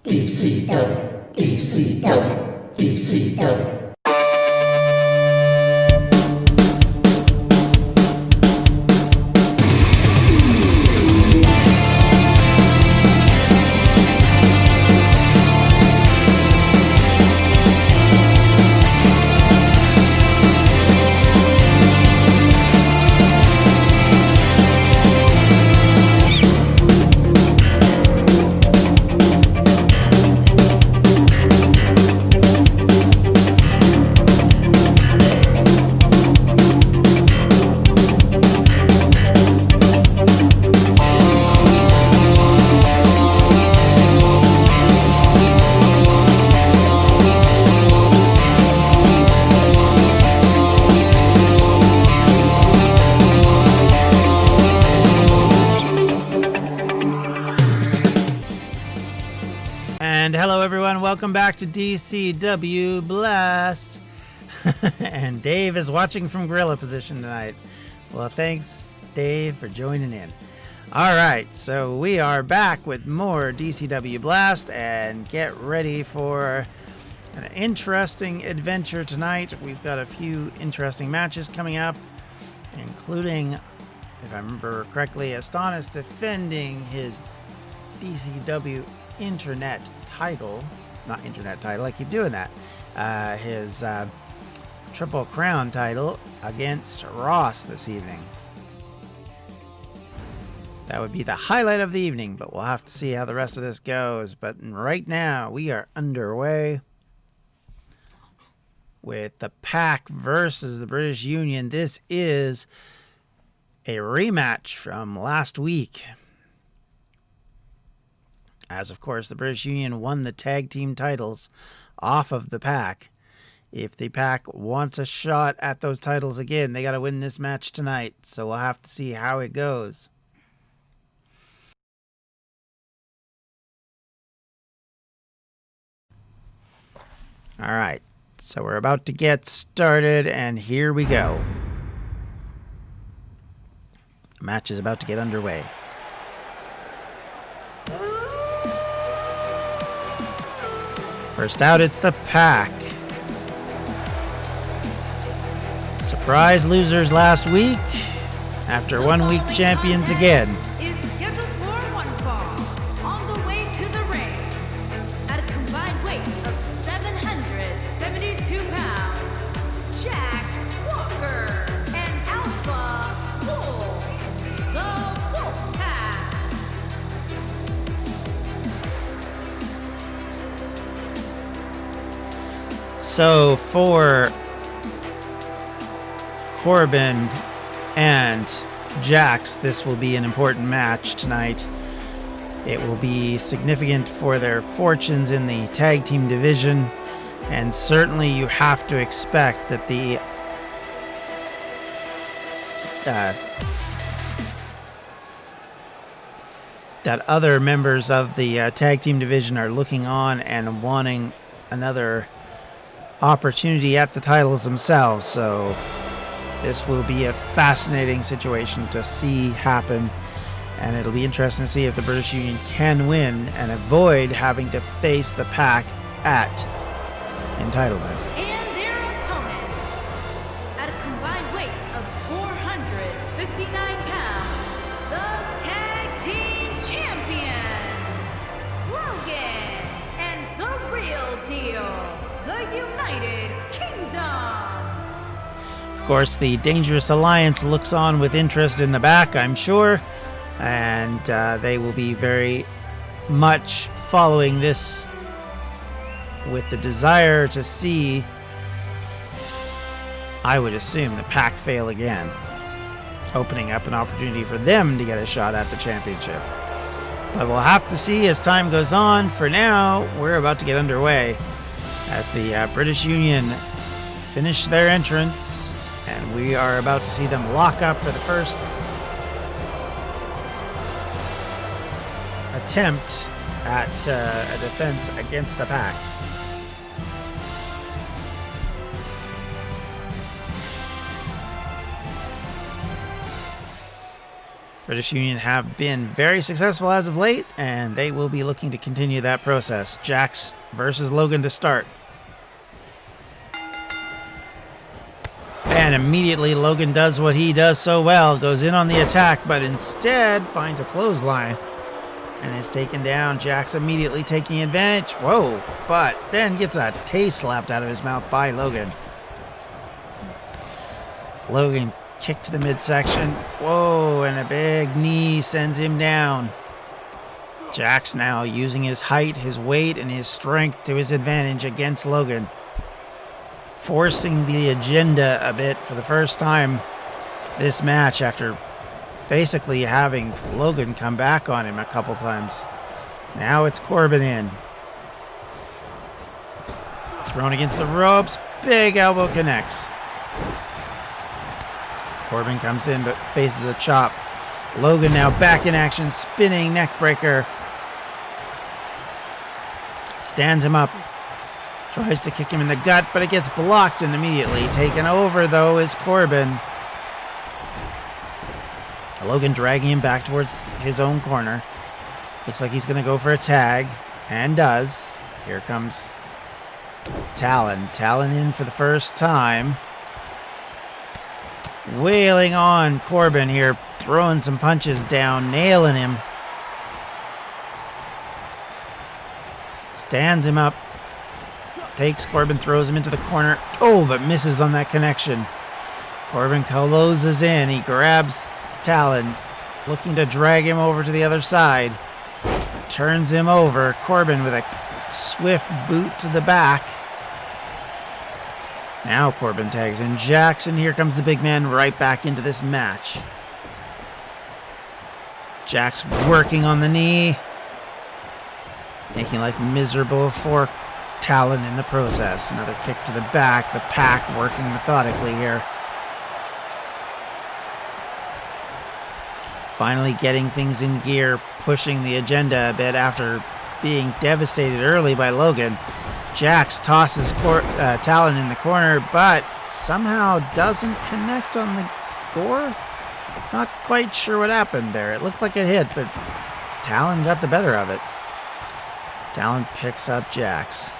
DCW, DCW, DCW. And hello everyone, welcome back to DCW Blast. And Dave is watching from gorilla position tonight. Well, thanks Dave for joining in. Alright, so we are back with more DCW Blast, and get ready for an interesting adventure tonight. We've got a few interesting matches coming up, including, if I remember correctly, Astonis defending his DCW internet title, not internet title, I keep doing that, his Triple Crown title against Ross this evening. That would be the highlight of the evening, but we'll have to see how the rest of this goes. But right now we are underway with the Pack versus the British Union. This is a rematch from last week, as of course the British Union won the tag team titles off of the Pack. If the Pack wants a shot at those titles again, they got to win this match tonight. So we'll have to see how it goes. All right, so we're about to get started, and here we go. The match is about to get underway. First out, it's the Pack. Surprise losers last week. After 1 week, champions again. Is scheduled for one fall. On the way to the ring. At a combined weight of 772 pounds, Jack Walker and Alpha Wolf, the Wolf Pack. So for Corbin and Jax, this will be an important match tonight. It will be significant for their fortunes in the tag team division, and certainly you have to expect that that other members of the tag team division are looking on and wanting another opportunity at the titles themselves. So this will be a fascinating situation to see happen, and it'll be interesting to see if the British Union can win and avoid having to face the Pack at entitlement. And their opponent, at a combined weight of 459 pounds, the Tag Team Champions, Logan and the Real Deal, the United Kingdom. Of course, the Dangerous Alliance looks on with interest in the back, I'm sure, and they will be very much following this with the desire to see, I would assume, the Pack fail again, opening up an opportunity for them to get a shot at the championship. But we'll have to see as time goes on. For now, we're about to get underway as the British Union finish their entrance, and we are about to see them lock up for the first attempt at a defense against the Pack. British Union have been very successful as of late, and they will be looking to continue that process. Jax versus Logan to start. And immediately Logan does what he does so well, goes in on the attack, but instead finds a clothesline and is taken down. Jax immediately taking advantage. Whoa, but then gets a taste slapped out of his mouth by Logan. Logan kick to the midsection. Whoa, and a big knee sends him down. Jax now using his height, his weight, and his strength to his advantage against Logan. Forcing the agenda a bit for the first time this match after basically having Logan come back on him a couple times. Now it's Corbin in. Thrown against the ropes. Big elbow connects. Corbin comes in but faces a chop. Logan now back in action, spinning neck breaker. Stands him up. Tries to kick him in the gut, but it gets blocked and immediately taken over, though, is Corbin. Logan dragging him back towards his own corner. Looks like he's going to go for a tag, and does. Here comes Talon. Talon in for the first time. Wailing on Corbin here, throwing some punches down, nailing him. Stands him up. Takes Corbin, throws him into the corner. Oh, but misses on that connection. Corbin closes in. He grabs Talon, looking to drag him over to the other side. Turns him over. Corbin with a swift boot to the back. Now Corbin tags in Jackson. Here comes the big man right back into this match. Jax working on the knee. Making life miserable for Talon in the process. Another kick to the back. The Pack working methodically here. Finally getting things in gear, pushing the agenda a bit after being devastated early by Logan. Jax tosses Talon in the corner, but somehow doesn't connect on the gore. Not quite sure what happened there. It looked like it hit, but Talon got the better of it. Talon picks up Jax.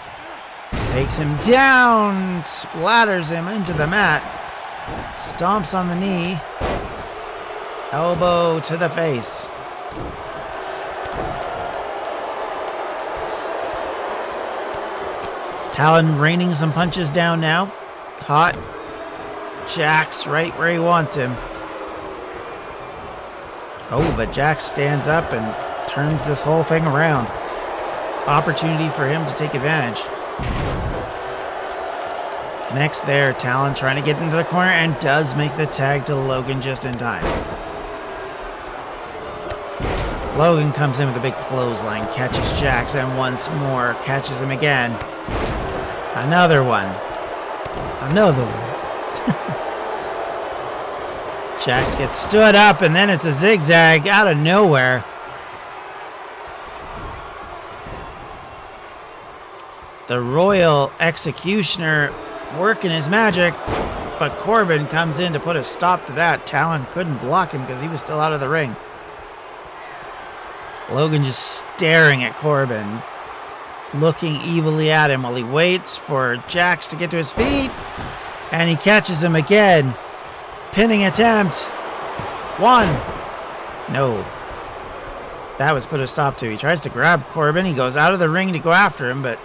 Takes him down, splatters him into the mat. Stomps on the knee. Elbow to the face. Talon raining some punches down now. Caught Jax right where he wants him. Oh, but Jax stands up and turns this whole thing around. Opportunity for him to take advantage. Connects there. Talon trying to get into the corner and does make the tag to Logan just in time. Logan comes in with a big clothesline, catches Jax, and once more catches him again. Another one. Another one. Jax gets stood up, and then it's a zigzag out of nowhere. The Royal Executioner working his magic, but Corbin comes in to put a stop to that. Talon couldn't block him because he was still out of the ring. Logan just staring at Corbin, looking evilly at him while he waits for Jax to get to his feet, and he catches him again. Pinning attempt. One. No. That was put a stop to. He tries to grab Corbin. He goes out of the ring to go after him, but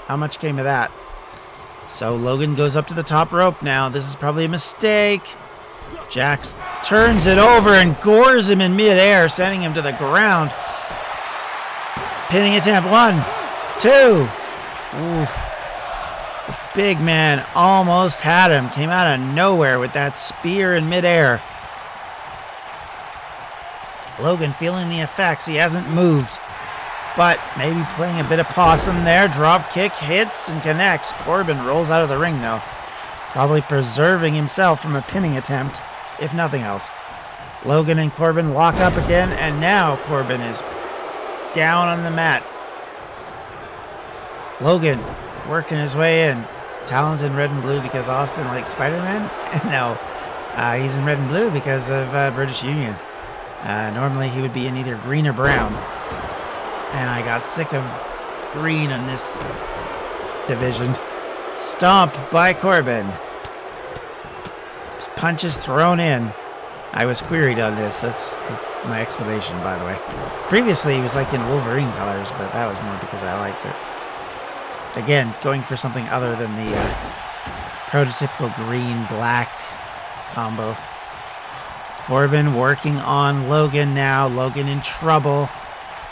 how much came of that? So Logan goes up to the top rope now. This is probably a mistake. Jax turns it over and gores him in midair, sending him to the ground. Pinning attempt. 1, 2. Oof. Big man almost had him. Came out of nowhere with that spear in midair. Logan feeling the effects. He hasn't moved, but maybe playing a bit of possum there. Drop kick hits and connects. Corbin rolls out of the ring though, probably preserving himself from a pinning attempt, if nothing else. Logan and Corbin lock up again, and now Corbin is down on the mat. Logan working his way in. Talon's in red and blue because Austin likes Spider-Man? No, he's in red and blue because of British Union. Normally he would be in either green or brown. And I got sick of green in this division. Stomp by Corbin. Punches thrown in. I was queried on this. That's my explanation, by the way. Previously, he was like in Wolverine colors, but that was more because I liked it. Again, going for something other than the prototypical green-black combo. Corbin working on Logan now. Logan in trouble.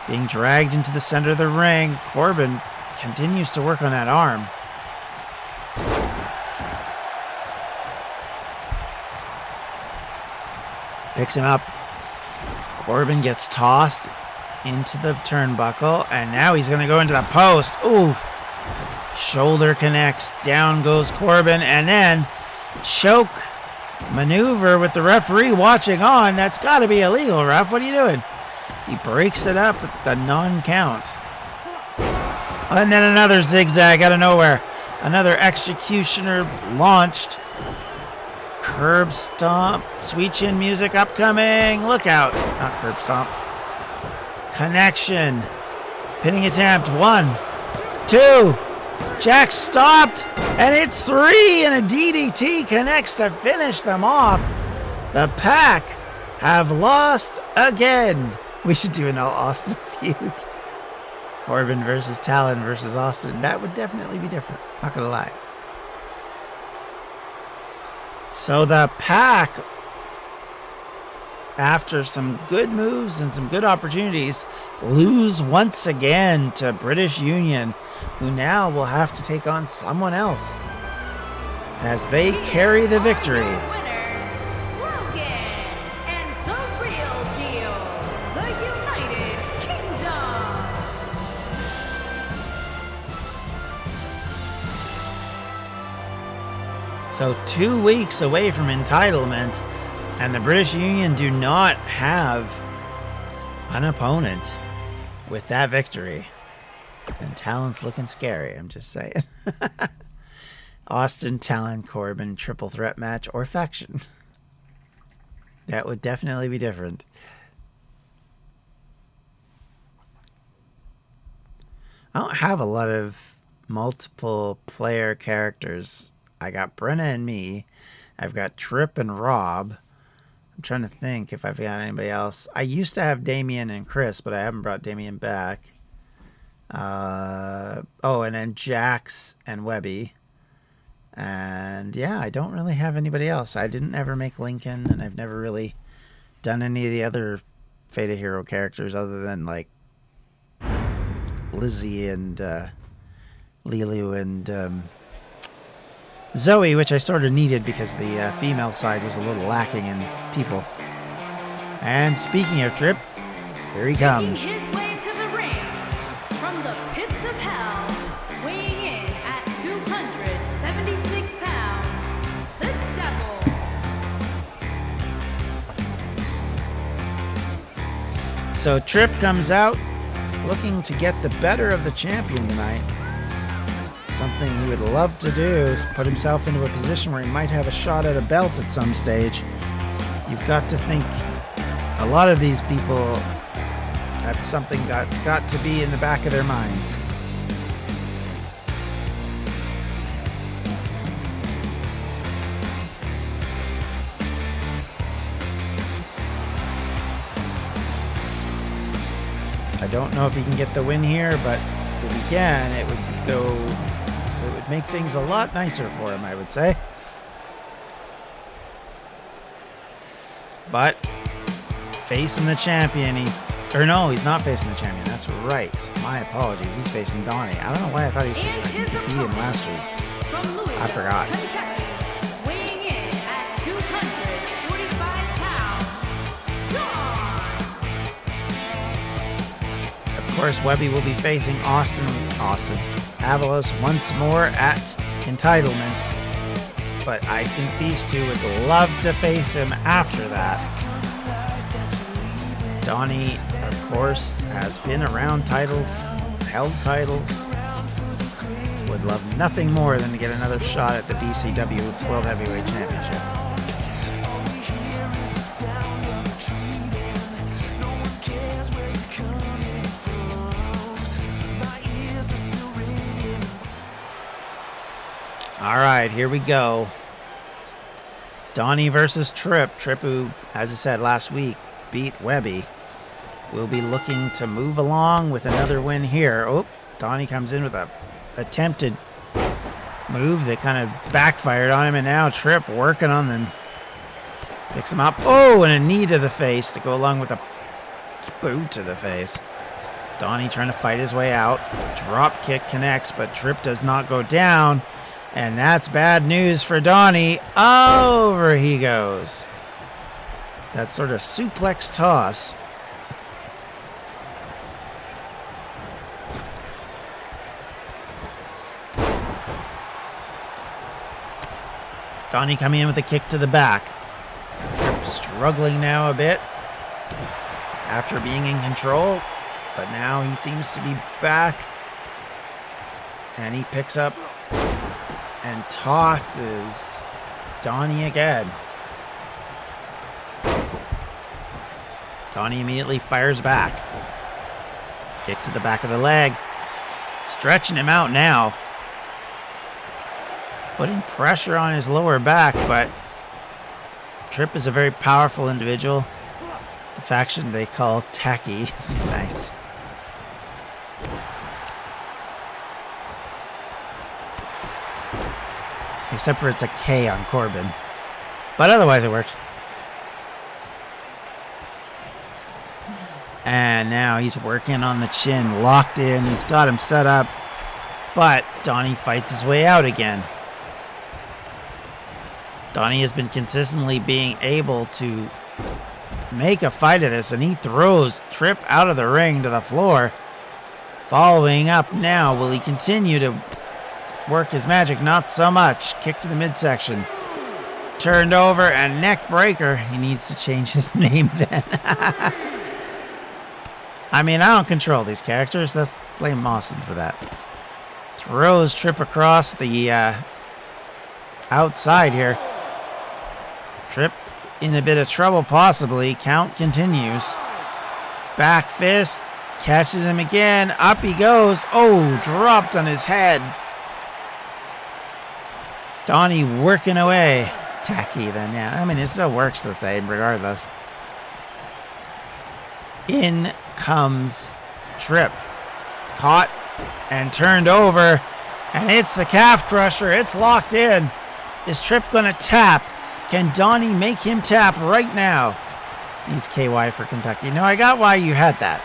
Being dragged into the center of the ring. Corbin continues to work on that arm. Picks him up. Corbin gets tossed into the turnbuckle, and now he's going to go into the post. Ooh. Shoulder connects. Down goes Corbin, and then choke maneuver with the referee watching on. That's got to be illegal, ref. What are you doing? He breaks it up with the non-count. And then another zigzag out of nowhere. Another executioner launched. Curb stomp. Sweet chin music upcoming. Look out. Not curb stomp. Connection. Pinning attempt. 1, 2. Jack stopped. And it's 3. And a DDT connects to finish them off. The Pack have lost again. We should do an all Austin feud. Corbin versus Talon versus Austin. That would definitely be different. Not going to lie. So the Pack, after some good moves and some good opportunities, lose once again to British Union, who now will have to take on someone else as they carry the victory. Winners, Logan and the real deal, the United Kingdom. So 2 weeks away from entitlement, and the British Union do not have an opponent with that victory. And Talon's looking scary, I'm just saying. Austin, Talon, Corbin, triple threat match, or faction. That would definitely be different. I don't have a lot of multiple player characters. I got Brenna and me. I've got Trip and Rob. I'm trying to think if I've got anybody else. I used to have Damien and Chris, but I haven't brought Damien back. And then Jax and Webby. And yeah, I don't really have anybody else. I didn't ever make Lincoln, and I've never really done any of the other Fate Hero characters other than like Lizzie and Lilu and Zoe, which I sort of needed because the female side was a little lacking in people. And speaking of Trip, here he comes. Making his way to the ring from the pits of hell, weighing in at 276 pounds, the Devil. So Trip comes out looking to get the better of the champion tonight. Something he would love to do is put himself into a position where he might have a shot at a belt at some stage. You've got to think a lot of these people, that's something that's got to be in the back of their minds. I don't know if he can get the win here, but if he can, it would make things a lot nicer for him, I would say. But facing the champion, he's not facing the champion. That's right. My apologies. He's facing Donnie. I don't know why I thought he was supposed to beat him last week. I forgot. Kentucky, weighing in at 245 pounds, Dawn. Of course, Webby will be facing Austin Avalos once more at entitlement. But I think these two would love to face him after that. Donnie, of course, has been around titles, held titles. Would love nothing more than to get another shot at the DCW World Heavyweight Championship. All right, here we go. Donnie versus Tripp. Tripp, who, as I said last week, beat Webby, will be looking to move along with another win here. Oh, Donnie comes in with a attempted move that kind of backfired on him, and now Tripp working on them. Picks him up. Oh, and a knee to the face to go along with a boot to the face. Donnie trying to fight his way out. Drop kick connects, but Tripp does not go down. And that's bad news for Donnie. Over he goes. That sort of suplex toss. Donnie coming in with a kick to the back. Tripp struggling now a bit after being in control, but now he seems to be back. And he picks up and tosses Donnie again. Donnie immediately fires back. Kick to the back of the leg. Stretching him out now. Putting pressure on his lower back, but Tripp is a very powerful individual. The faction they call Tacky. Nice. Except for it's a K on Corbin. But otherwise it works. And now he's working on the chin. Locked in. He's got him set up. But Donnie fights his way out again. Donnie has been consistently being able to make a fight of this. And he throws Tripp out of the ring to the floor. Following up now. Will he continue to work his magic? Not so much. Kick to the midsection. Turned over and neck breaker. He needs to change his name then. I mean, I don't control these characters. Let's blame Mawson for that. Throws Tripp across the outside here. Tripp in a bit of trouble possibly. Count continues. Back fist. Catches him again. Up he goes. Oh, dropped on his head. Donnie working away. Tacky then, yeah. I mean, it still works the same regardless. In comes Tripp. Caught and turned over. And it's the calf crusher. It's locked in. Is Tripp going to tap? Can Donnie make him tap right now? Needs KY for Kentucky. No, I got why you had that.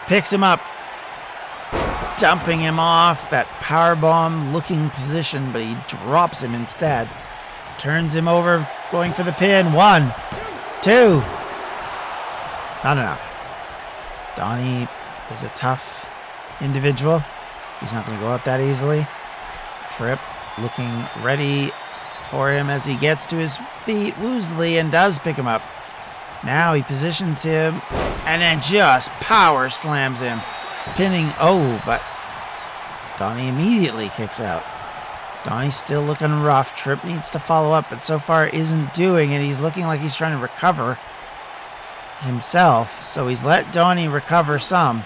Picks him up. Dumping him off that powerbomb looking position, but he drops him instead. Turns him over, going for the pin. 1, 2. Not enough. Donnie is a tough individual. He's not going to go out that easily. Tripp looking ready for him as he gets to his feet. Woosley and does pick him up. Now he positions him and then just power slams him. Pinning, but Donnie immediately kicks out. Donnie's still looking rough. Tripp needs to follow up, but so far isn't doing it. He's looking like he's trying to recover himself, so he's let Donnie recover some.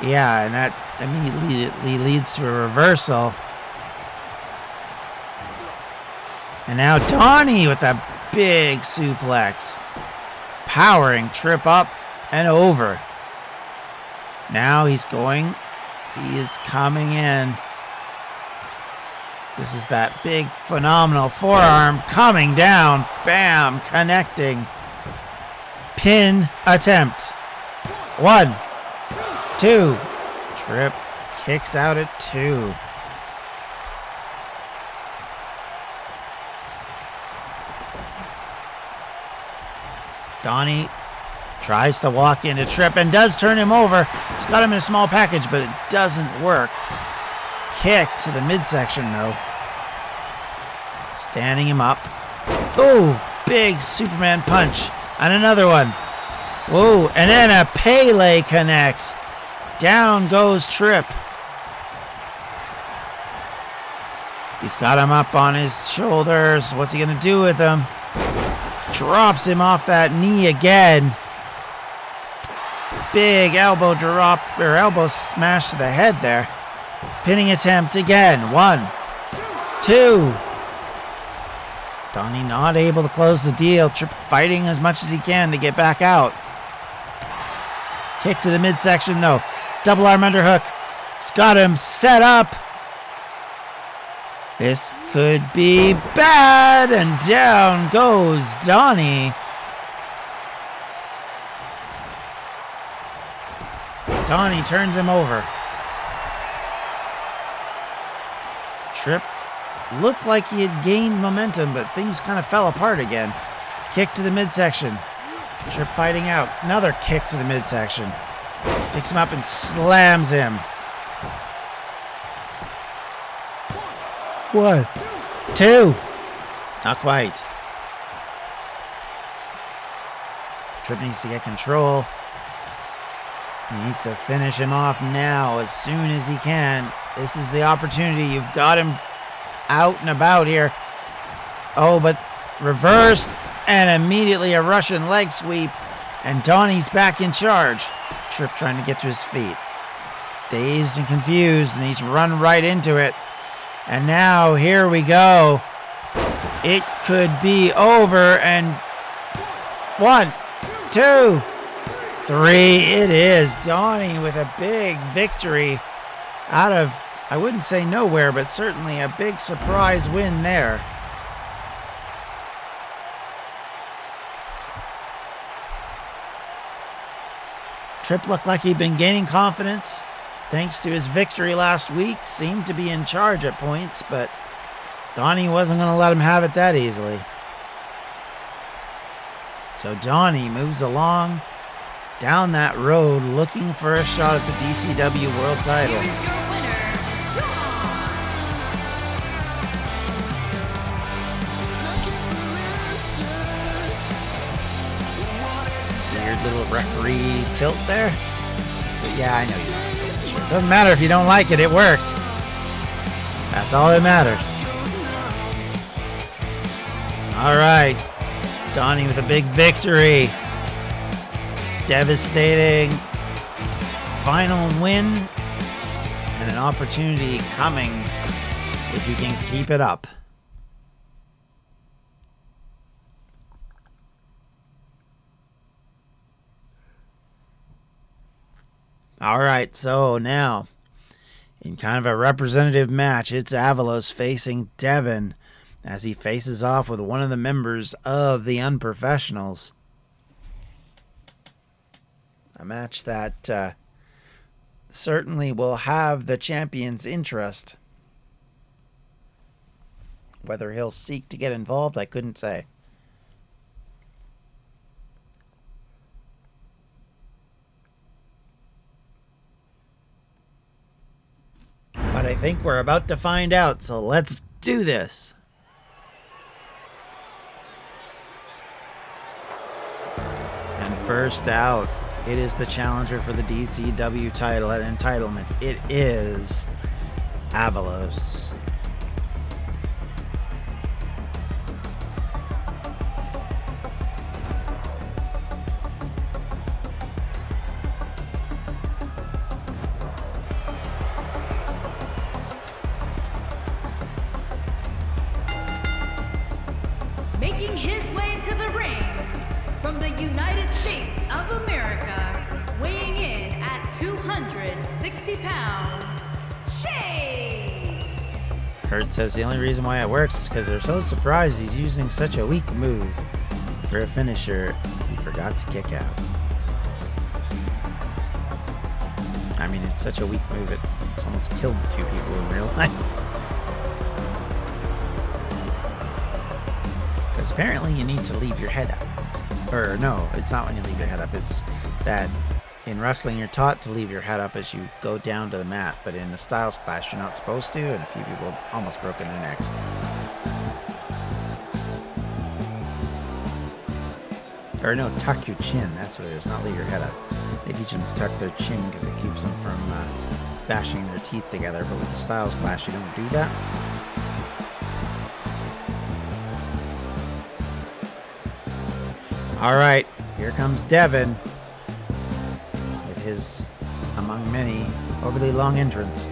Yeah, and that immediately leads to a reversal. And now Donnie with a big suplex. Powering Tripp up and over. Now he's going. He is coming in. This is that big, phenomenal forearm coming down. Bam, connecting. Pin attempt. 1, 2. Tripp kicks out at 2. Donnie tries to walk into Tripp and does turn him over. He's got him in a small package, but it doesn't work. Kick to the midsection, though. Standing him up. Oh, big Superman punch. And another one. Whoa, and then a Pele connects. Down goes Tripp. He's got him up on his shoulders. What's he going to do with him? Drops him off that knee again. Big elbow drop, or elbow smash to the head there. Pinning attempt again. 1, 2. Donnie not able to close the deal. Tripp fighting as much as he can to get back out. Kick to the midsection, no. Double arm underhook. It's got him set up. This could be bad, and down goes Donnie. Donnie turns him over. Tripp looked like he had gained momentum, but things kind of fell apart again. Kick to the midsection. Tripp fighting out. Another kick to the midsection. Picks him up and slams him. 1, 2. Not quite. Tripp needs to get control. He needs to finish him off now as soon as he can. This is the opportunity. You've got him out and about here. Oh, but reversed and immediately a Russian leg sweep. And Donnie's back in charge. Tripp trying to get to his feet. Dazed and confused, and he's run right into it. And now here we go. It could be over. And 1, 2, 3. It is. Donnie with a big victory out of, I wouldn't say nowhere, but certainly a big surprise win there. Tripp looked like he'd been gaining confidence thanks to his victory last week. Seemed to be in charge at points, but Donnie wasn't going to let him have it that easily. So Donnie moves along down that road looking for a shot at the DCW World title. Here is your winner, Weird little referee tilt there. Yeah, I know you don't. Doesn't matter if you don't like it, it worked. That's all that matters. All right. Donnie with a big victory. Devastating final win and an opportunity coming if he can keep it up. All right, so now in kind of a representative match, it's Avalos facing Devin as he faces off with one of the members of the Unprofessionals. A match that certainly will have the champion's interest. Whether he'll seek to get involved, I couldn't say. But I think we're about to find out, so let's do this. And first out, it is the challenger for the DCW title at Entitlement. It is Avalos. making his way to the ring from the United States of America, weighing in at 260 pounds, Shay! Kurt says the only reason why it works is because they're so surprised he's using such a weak move for a finisher. He forgot to kick out. I mean, it's such a weak move, it's almost killed 2 people in real life. Because apparently you need to leave your head up. Or no, it's not when you leave your head up. It's that in wrestling you're taught to leave your head up as you go down to the mat. But in the Styles Clash you're not supposed to, and a few people have almost broken their necks. Or no, tuck your chin. That's what it is, not leave your head up. They teach them to tuck their chin because it keeps them from bashing their teeth together. But with the Styles Clash you don't do that. All right, here comes Devin with his, among many, overly long entrance.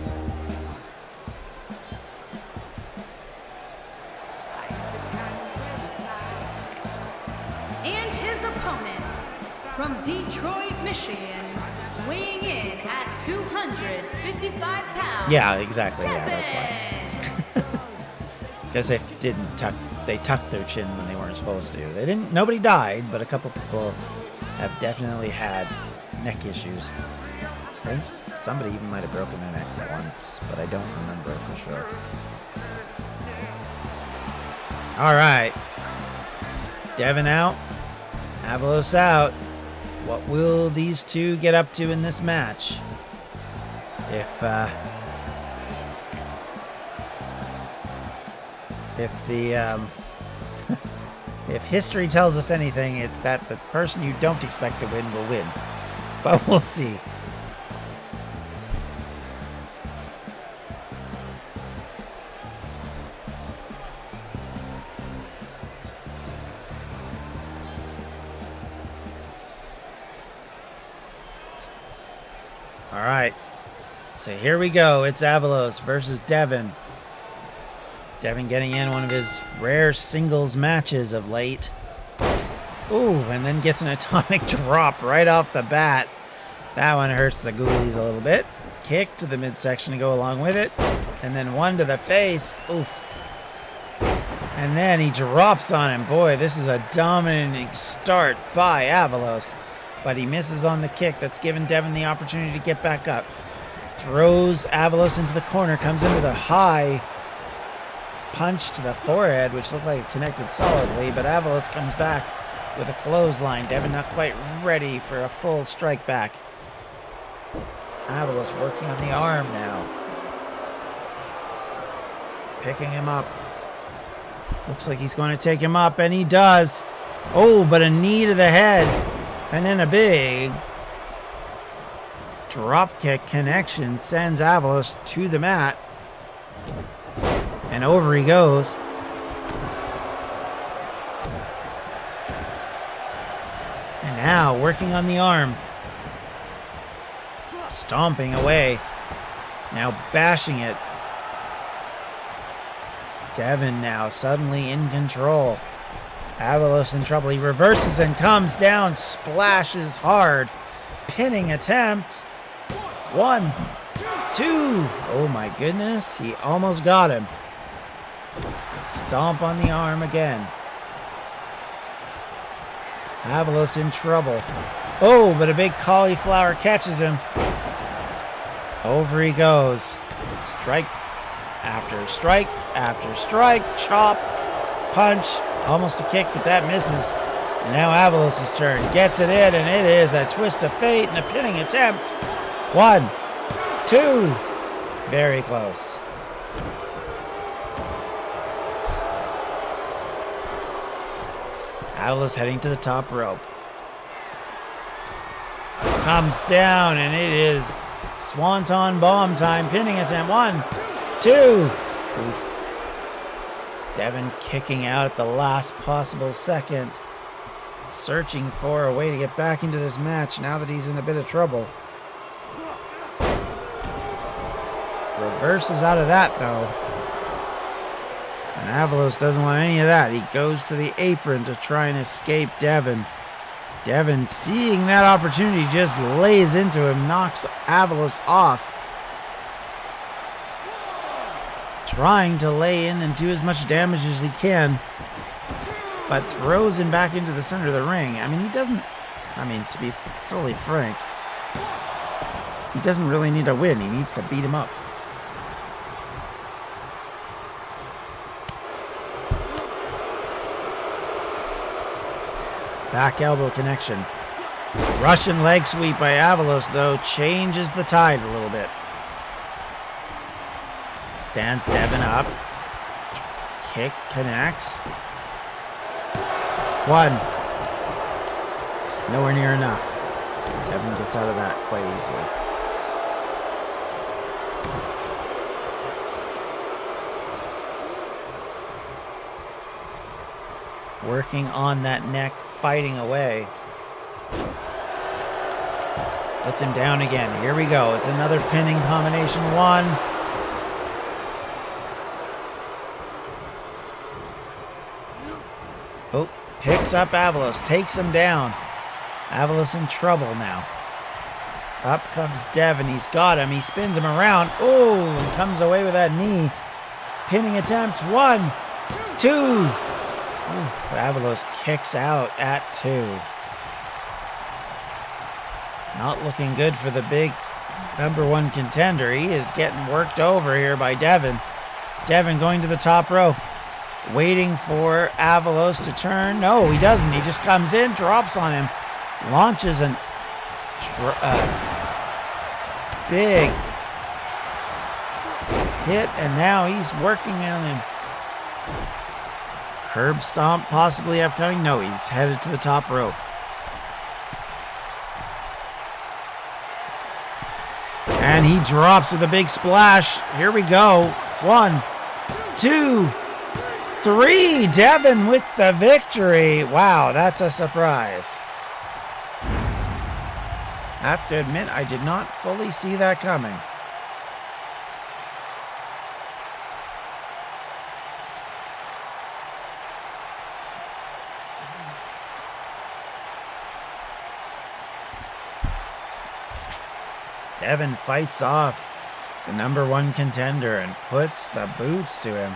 weighing in at 255 pounds. Yeah, exactly. Yeah, that's why. Devin. Because they tucked their chin when they weren't supposed to. They didn't. Nobody died, but a couple people have definitely had neck issues. I think somebody even might have broken their neck once, but I don't remember for sure. All right, Devin out, Avalos out. What will these two get up to in this match? If history tells us anything, it's that the person you don't expect to win will win. But we'll see. All right. So here we go. It's Avalos versus Devin. Devin getting in one of his rare singles matches of late. Ooh, and then gets an atomic drop right off the bat. That one hurts the ghoulies a little bit. Kick to the midsection to go along with it. And then one to the face. Oof. And then he drops on him. Boy, this is a dominating start by Avalos. But he misses on the kick. That's given Devin the opportunity to get back up. Throws Avalos into the corner. Comes in with a high punch to the forehead, which looked like it connected solidly, but Avalos comes back with a clothesline. Devin not quite ready for a full strike back. Avalos working on the arm now. Picking him up. Looks like he's going to take him up, and he does. Oh, but a knee to the head, and then a big drop kick connection sends Avalos to the mat. And over he goes. And now working on the arm. Stomping away. Now bashing it. Devin now suddenly in control. Avalos in trouble. He reverses and comes down. Splashes hard. Pinning attempt. 1, 2. Oh my goodness. He almost got him. Stomp on the arm again. Avalos in trouble. Oh, but a big cauliflower catches him. Over he goes. Strike after strike after strike. Chop. Punch. Almost a kick, but that misses. And now Avalos' turn. Gets it in, and it is a twist of fate and a pinning attempt. 1, 2. Very close. Avalos heading to the top rope. Comes down, and it is Swanton Bomb time. Pinning attempt. 1, 2. Oof. Devin kicking out at the last possible second. Searching for a way to get back into this match now that he's in a bit of trouble. Reverses out of that, though. And Avalos doesn't want any of that. He goes to the apron to try and escape Devin. Devin, seeing that opportunity, just lays into him, knocks Avalos off. Trying to lay in and do as much damage as he can, but throws him back into the center of the ring. I mean, he doesn't, to be fully frank, he doesn't really need to win. He needs to beat him up. Back elbow connection. Russian leg sweep by Avalos, though, changes the tide a little bit. Stands Devin up. Kick connects. 1. Nowhere near enough. Devin gets out of that quite easily. Working on that neck, fighting away. Puts him down again. Here we go. It's another pinning combination. 1. Oh, picks up Avalos, takes him down. Avalos in trouble now. Up comes Devin. He's got him. He spins him around. Oh, and comes away with that knee. Pinning attempt. 1, 2. Ooh, Avalos kicks out at 2. Not looking good for the big #1 contender. He is getting worked over here by Devin. Devin going to the top rope. Waiting for Avalos to turn. No, he doesn't. He just comes in, drops on him. Launches a big hit, and now he's working on him. Curb stomp possibly upcoming. No, he's headed to the top rope. And he drops with a big splash. Here we go. 1, 2, 3. Devin with the victory. Wow, that's a surprise. I have to admit, I did not fully see that coming. Devin fights off the #1 contender and puts the boots to him.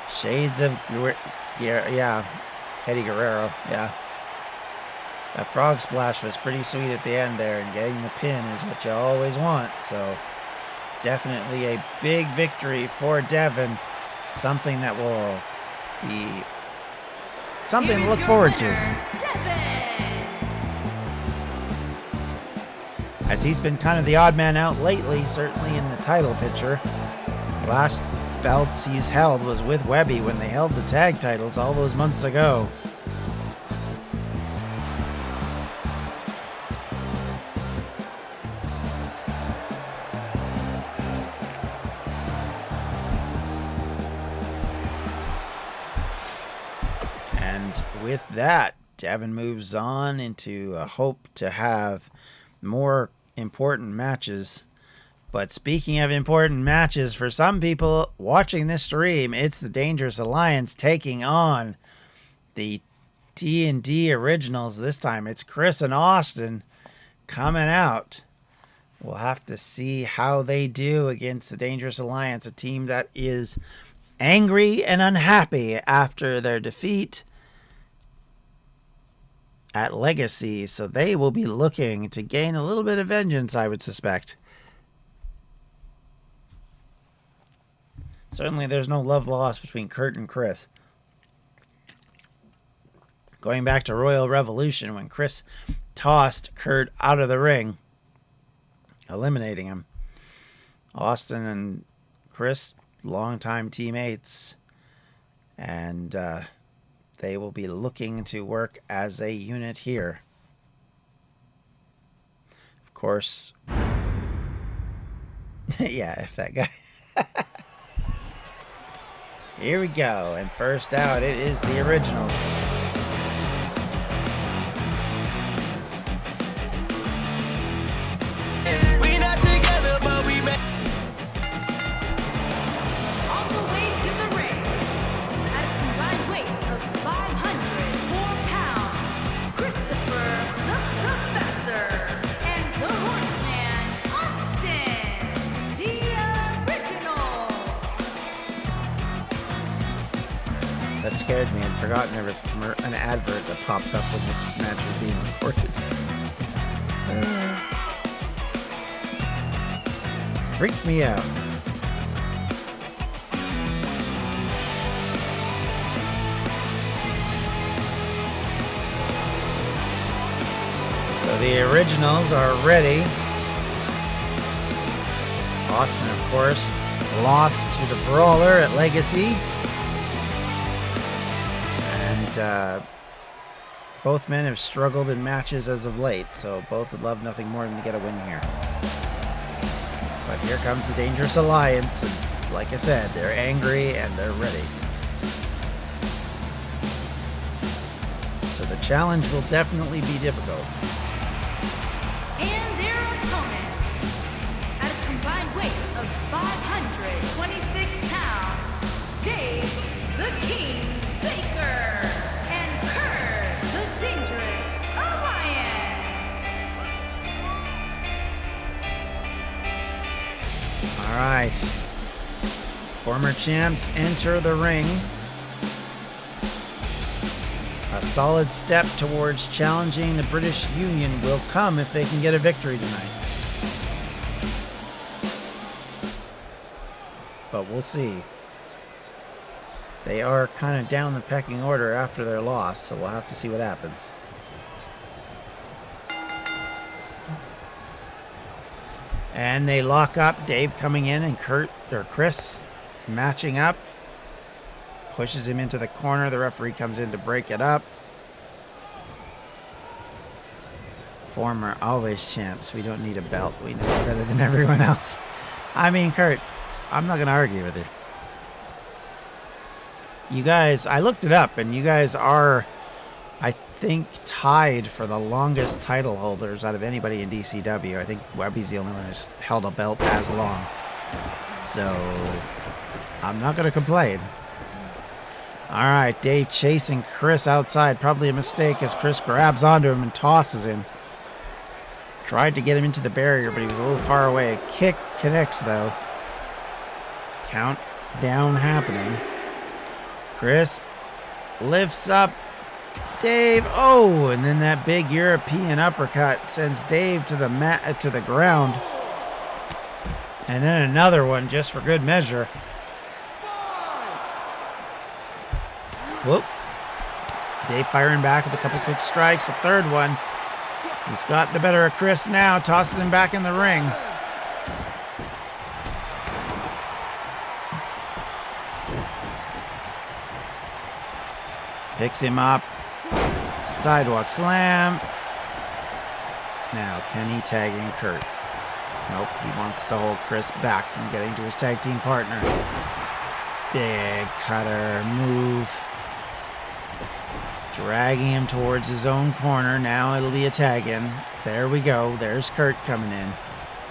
Shades of, Eddie Guerrero, yeah. That frog splash was pretty sweet at the end there, and getting the pin is what you always want. So definitely a big victory for Devin. Something that will be something to look forward to. As he's been kind of the odd man out lately, certainly in the title picture. The last belts he's held was with Webby when they held the tag titles all those months ago. And with that, Devin moves on into a hope to have more important matches. But speaking of important matches, for some people watching this stream, it's the Dangerous Alliance taking on the D&D Originals. This time it's Chris and Austin coming out. We'll have to see how they do against the Dangerous Alliance, a team that is angry and unhappy after their defeat at Legacy. So they will be looking to gain a little bit of vengeance, I would suspect. Certainly there's no love lost between Kurt and Chris. Going back to Royal Revolution, when Chris tossed Kurt out of the ring, eliminating him. Austin and Chris, longtime teammates, and they will be looking to work as a unit here. Of course, yeah, if that guy... Here we go, and first out, it is the Originals. We not together, but we met. On the way to the ring, at a combined weight of 504 pounds, Christopher the Professor and the Horseman, Austin, the Original. That scared me. I'd forgotten there was an advert that popped up when this match was being recorded. Freaked me out. So the Originals are ready. Austin, of course, lost to the Brawler at Legacy. And both men have struggled in matches as of late, so both would love nothing more than to get a win here. But here comes the Dangerous Alliance, and like I said, they're angry and they're ready. So the challenge will definitely be difficult. And their opponent, at a combined weight of 526 pounds, Dave the King Baker and Kurt the Dangerous Alliance. All right. Former champs enter the ring. A solid step towards challenging the British Union will come if they can get a victory tonight. But we'll see. They are kind of down the pecking order after their loss, so we'll have to see what happens. And they lock up. Dave coming in and Chris matching up. Pushes him into the corner. The referee comes in to break it up. Former always champs. We don't need a belt. We know better than everyone else. I mean, Kurt, I'm not going to argue with you. You guys, I looked it up, and you guys are, I think, tied for the longest title holders out of anybody in DCW. I think Webby's the only one who's held a belt as long. So, I'm not going to complain. All right, Dave chasing Chris outside. Probably a mistake as Chris grabs onto him and tosses him. Tried to get him into the barrier, but he was a little far away. Kick connects, though. Count down happening. Chris lifts up Dave. Oh, and then that big European uppercut sends Dave to the mat, to the ground. And then another one just for good measure. Whoop. Dave firing back with a couple quick strikes. A third one. He's got the better of Chris now. Tosses him back in the ring. Picks him up. Sidewalk slam. Now, can he tag in Kurt? Nope, he wants to hold Chris back from getting to his tag team partner. Big cutter move. Dragging him towards his own corner. Now it'll be a tag in. There we go. There's Kurt coming in.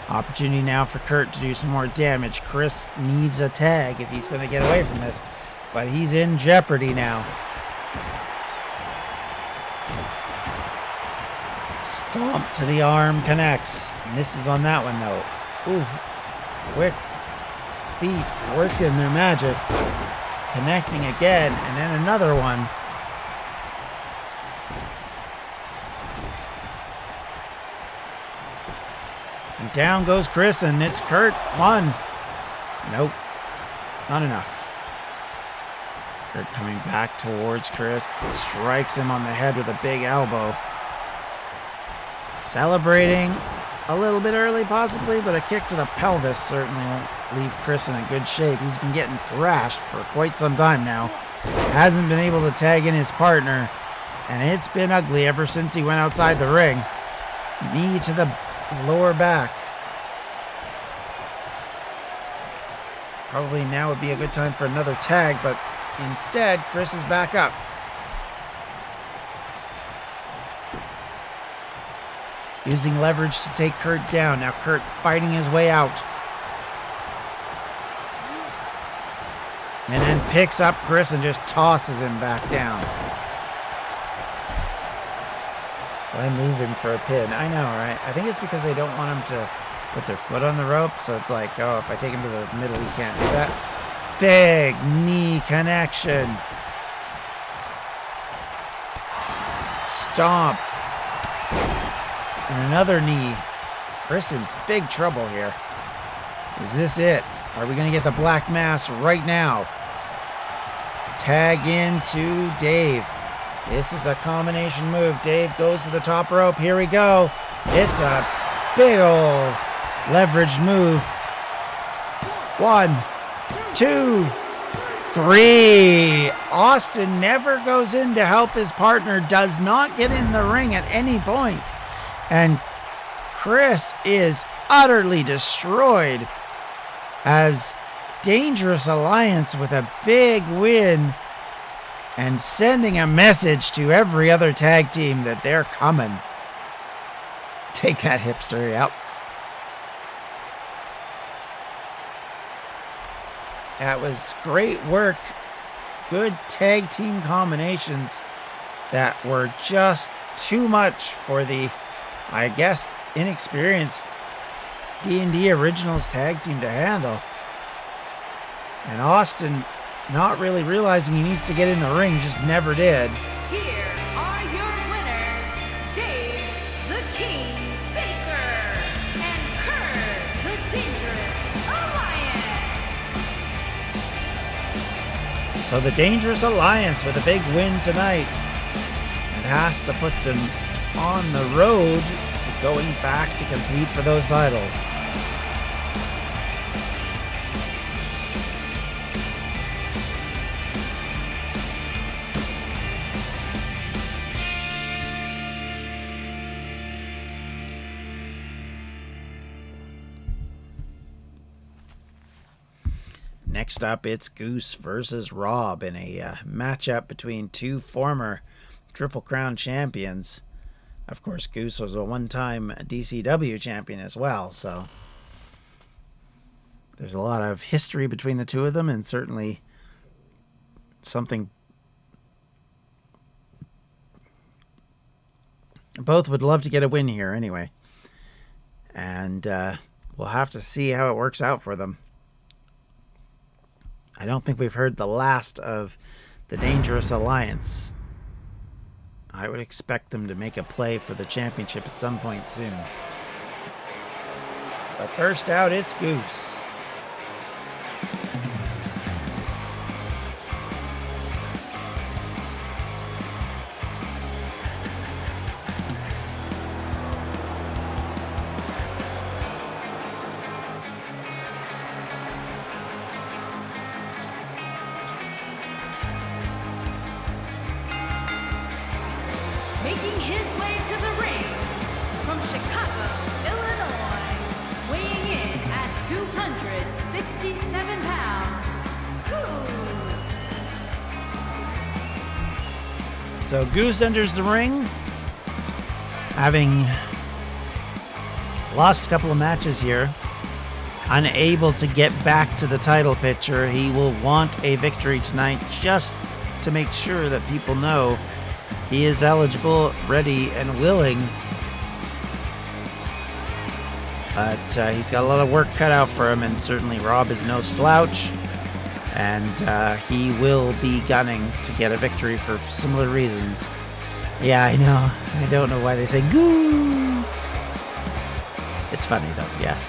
Opportunity now for Kurt to do some more damage. Chris needs a tag if he's going to get away from this. But he's in jeopardy now. Stomp to the arm connects. Misses on that one though. Ooh. Quick feet working their magic. Connecting again. And then another one. And down goes Chris, and it's Kurt. One. Nope. Not enough. Kurt coming back towards Chris. Strikes him on the head with a big elbow. Celebrating a little bit early, possibly, but a kick to the pelvis certainly won't leave Chris in a good shape. He's been getting thrashed for quite some time now. Hasn't been able to tag in his partner, and it's been ugly ever since he went outside the ring. Knee to the lower back. Probably now would be a good time for another tag, but instead, Chris is back up. Using leverage to take Kurt down. Now Kurt fighting his way out. And then picks up Chris and just tosses him back down. Why move him for a pin? I know, right? I think it's because they don't want him to put their foot on the rope. So it's like, oh, if I take him to the middle, he can't do that. Big knee connection. Stomp. And another knee. Chris in big trouble here. Is this it? Are we going to get the black mass right now? Tag into Dave. This is a combination move. Dave goes to the top rope. Here we go. It's a big old leverage move. 1, 2, 3. Austin never goes in to help his partner. Does not get in the ring at any point. And Chris is utterly destroyed as Dangerous Alliance with a big win and sending a message to every other tag team that they're coming. Take that, hipster. Yep. That was great work. Good tag team combinations that were just too much for the, I guess, inexperienced D&D Originals tag team to handle. And Austin, not really realizing he needs to get in the ring, just never did. Here are your winners, Dave the King Baker and Kurt the Dangerous Alliance. So the Dangerous Alliance with a big win tonight. It has to put them on the road to going back to compete for those titles. Next up, it's Goose versus Rob in a matchup between two former Triple Crown champions. Of course, Goose was a one-time DCW champion as well, so there's a lot of history between the two of them, and certainly something both would love to get a win here anyway. And we'll have to see how it works out for them. I don't think we've heard the last of the Dangerous Alliance. I would expect them to make a play for the championship at some point soon. But first out, it's Goose. Making his way to the ring from Chicago, Illinois, weighing in at 267 pounds, Goose. So Goose enters the ring, having lost a couple of matches here, unable to get back to the title picture. He will want a victory tonight just to make sure that people know he is eligible, ready, and willing. But he's got a lot of work cut out for him, and certainly Rob is no slouch. And he will be gunning to get a victory for similar reasons. Yeah, I know. I don't know why they say Goose. It's funny, though, yes.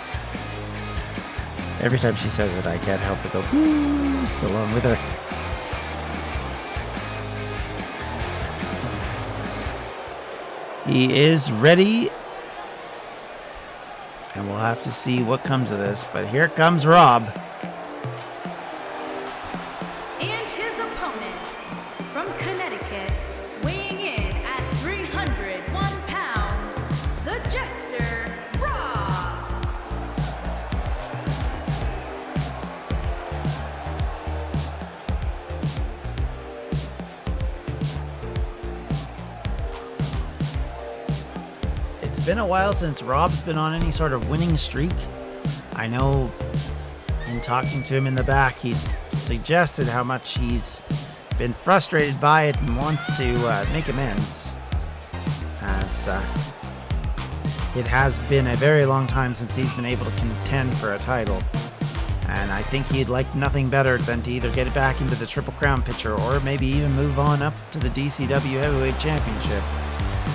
Every time she says it, I can't help but go Goose along with her. He is ready, and we'll have to see what comes of this. But here comes Rob. And his opponent from Connecticut, weighing in at 301 pounds, the Jester, Rob. It's been a while since Rob's been on any sort of winning streak. I know in talking to him in the back, he's suggested how much he's been frustrated by it and wants to make amends. As it has been a very long time since he's been able to contend for a title. And I think he'd like nothing better than to either get it back into the Triple Crown picture or maybe even move on up to the DCW Heavyweight Championship.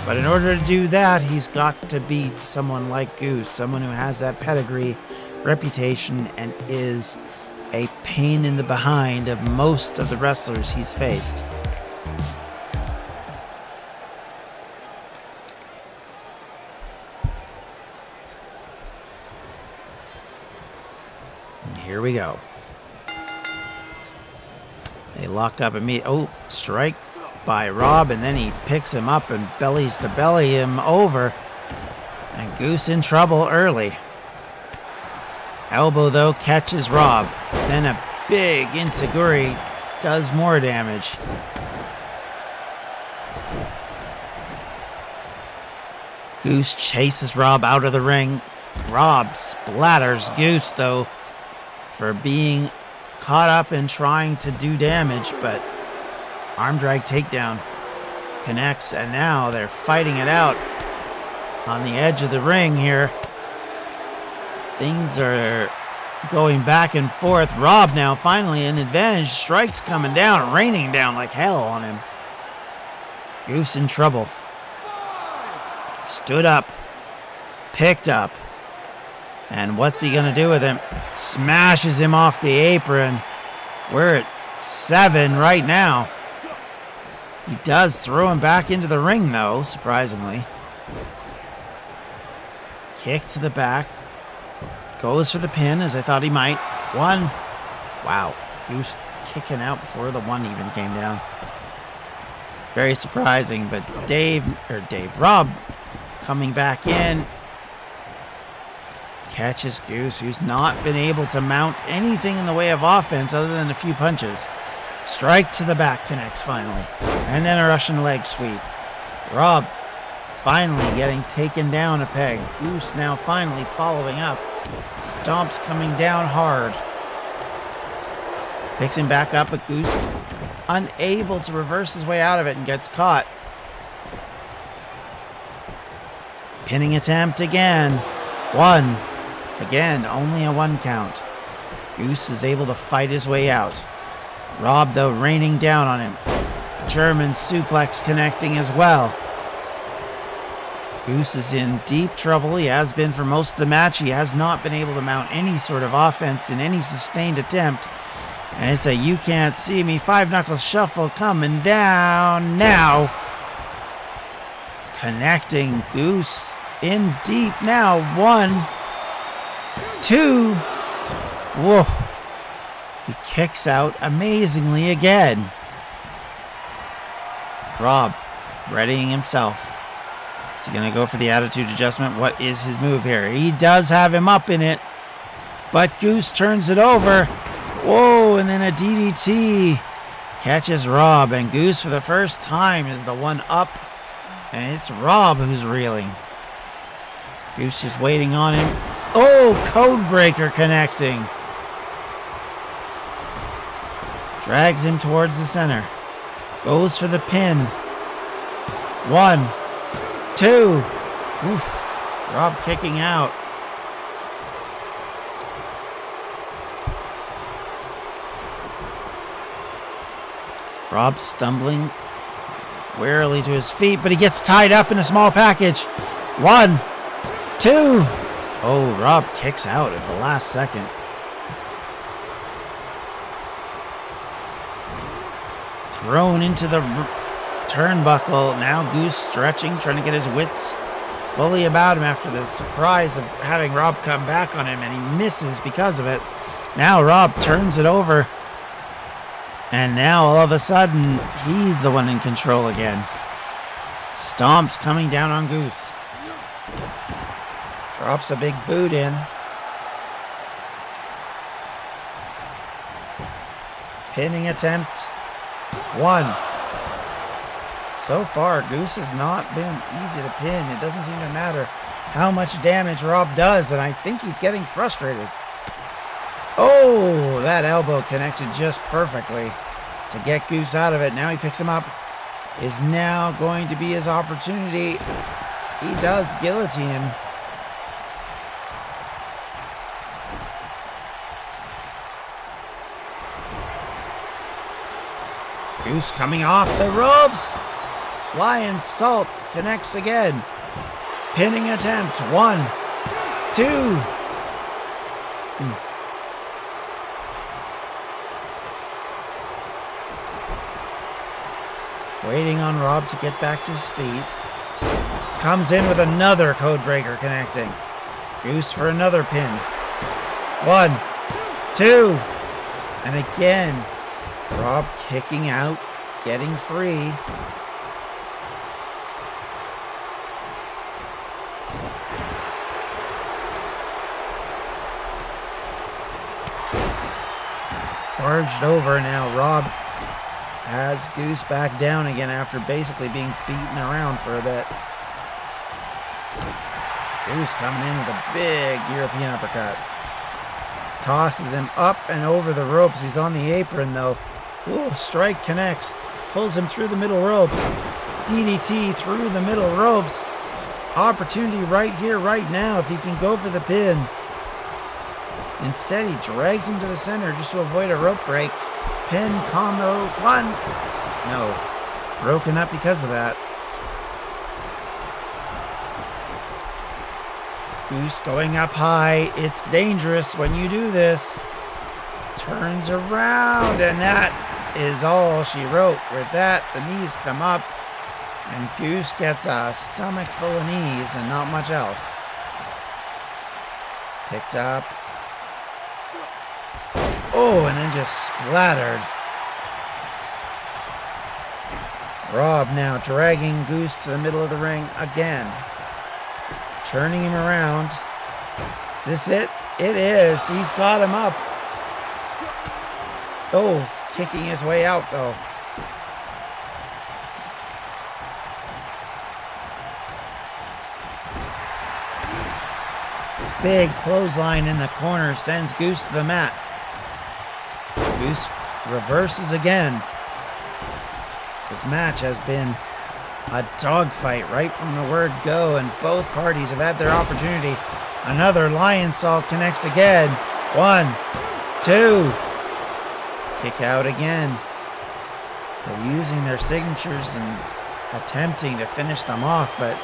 But in order to do that, he's got to beat someone like Goose, someone who has that pedigree, reputation, and is a pain in the behind of most of the wrestlers he's faced. And here we go. They lock up immediately. Oh, strike by Rob, and then he picks him up and bellies to belly him over. And Goose in trouble early. Elbow, though, catches Rob. Then a big enziguri does more damage. Goose chases Rob out of the ring. Rob splatters Goose, though, for being caught up in trying to do damage, but arm drag takedown connects, and now they're fighting it out on the edge of the ring here. Things are going back and forth. Rob now finally an advantage. Strikes coming down, raining down like hell on him. Goose in trouble. Stood up. Picked up. And what's he going to do with him? Smashes him off the apron. We're at 7 right now. He does throw him back into the ring, though, surprisingly. Kick to the back. Goes for the pin, as I thought he might. 1. Wow. Goose kicking out before the 1 even came down. Very surprising, but Rob coming back in. Catches Goose, who's not been able to mount anything in the way of offense other than a few punches. Strike to the back connects finally. And then a Russian leg sweep. Rob finally getting taken down a peg. Goose now finally following up. Stomps coming down hard. Picks him back up, but Goose unable to reverse his way out of it and gets caught. Pinning attempt again. 1. Again, only a 1 count. Goose is able to fight his way out. Rob, though, raining down on him. German suplex connecting as well. Goose is in deep trouble. He has been for most of the match. He has not been able to mount any sort of offense in any sustained attempt. And it's a you can't see me 5-knuckle shuffle coming down now. Connecting Goose in deep now. 1, 2. Whoa. He kicks out amazingly again. Rob readying himself. Is he going to go for the attitude adjustment? What is his move here? He does have him up in it, but Goose turns it over. Whoa, and then a DDT catches Rob, and Goose for the first time is the one up, and it's Rob who's reeling. Goose just waiting on him. Oh, code breaker connecting. Drags him towards the center. Goes for the pin. 1, 2. Oof. Rob kicking out. Rob stumbling warily to his feet, but he gets tied up in a small package. 1, 2. Oh, Rob kicks out at the last second. Thrown into the turnbuckle. Now Goose stretching, trying to get his wits fully about him after the surprise of having Rob come back on him, and he misses because of it. Now Rob turns it over, and now all of a sudden he's the one in control again. Stomps coming down on Goose. Drops a big boot in. Pinning attempt. 1. So far, Goose has not been easy to pin. It doesn't seem to matter how much damage Rob does, and I think he's getting frustrated. Oh, that elbow connected just perfectly to get Goose out of it. Now he picks him up. Is now going to be his opportunity. He does guillotine him. Goose coming off the ropes. Lion Salt connects again. Pinning attempt. 1, 2. Waiting on Rob to get back to his feet. Comes in with another code breaker connecting. Goose for another pin. 1, 2. And again, Rob kicking out, getting free. Barged over now. Rob has Goose back down again after basically being beaten around for a bit. Goose coming in with a big European uppercut. Tosses him up and over the ropes. He's on the apron though. Ooh, strike connects. Pulls him through the middle ropes. DDT through the middle ropes. Opportunity right here, right now, if he can go for the pin. Instead, he drags him to the center just to avoid a rope break. Pin combo 1. No. Broken up because of that. Goose going up high. It's dangerous when you do this. Turns around, and that is all she wrote. With that, the knees come up, and Goose gets a stomach full of knees and not much else. Picked up. Oh, and then just splattered. Rob now dragging Goose to the middle of the ring again. Turning him around. Is this it? It is. He's got him up. Oh, kicking his way out though. Big clothesline in the corner sends Goose to the mat. Goose reverses again. This match has been a dogfight right from the word go, and both parties have had their opportunity. Another lion salt connects again. 1, 2. Kick out again. They're using their signatures and attempting to finish them off, but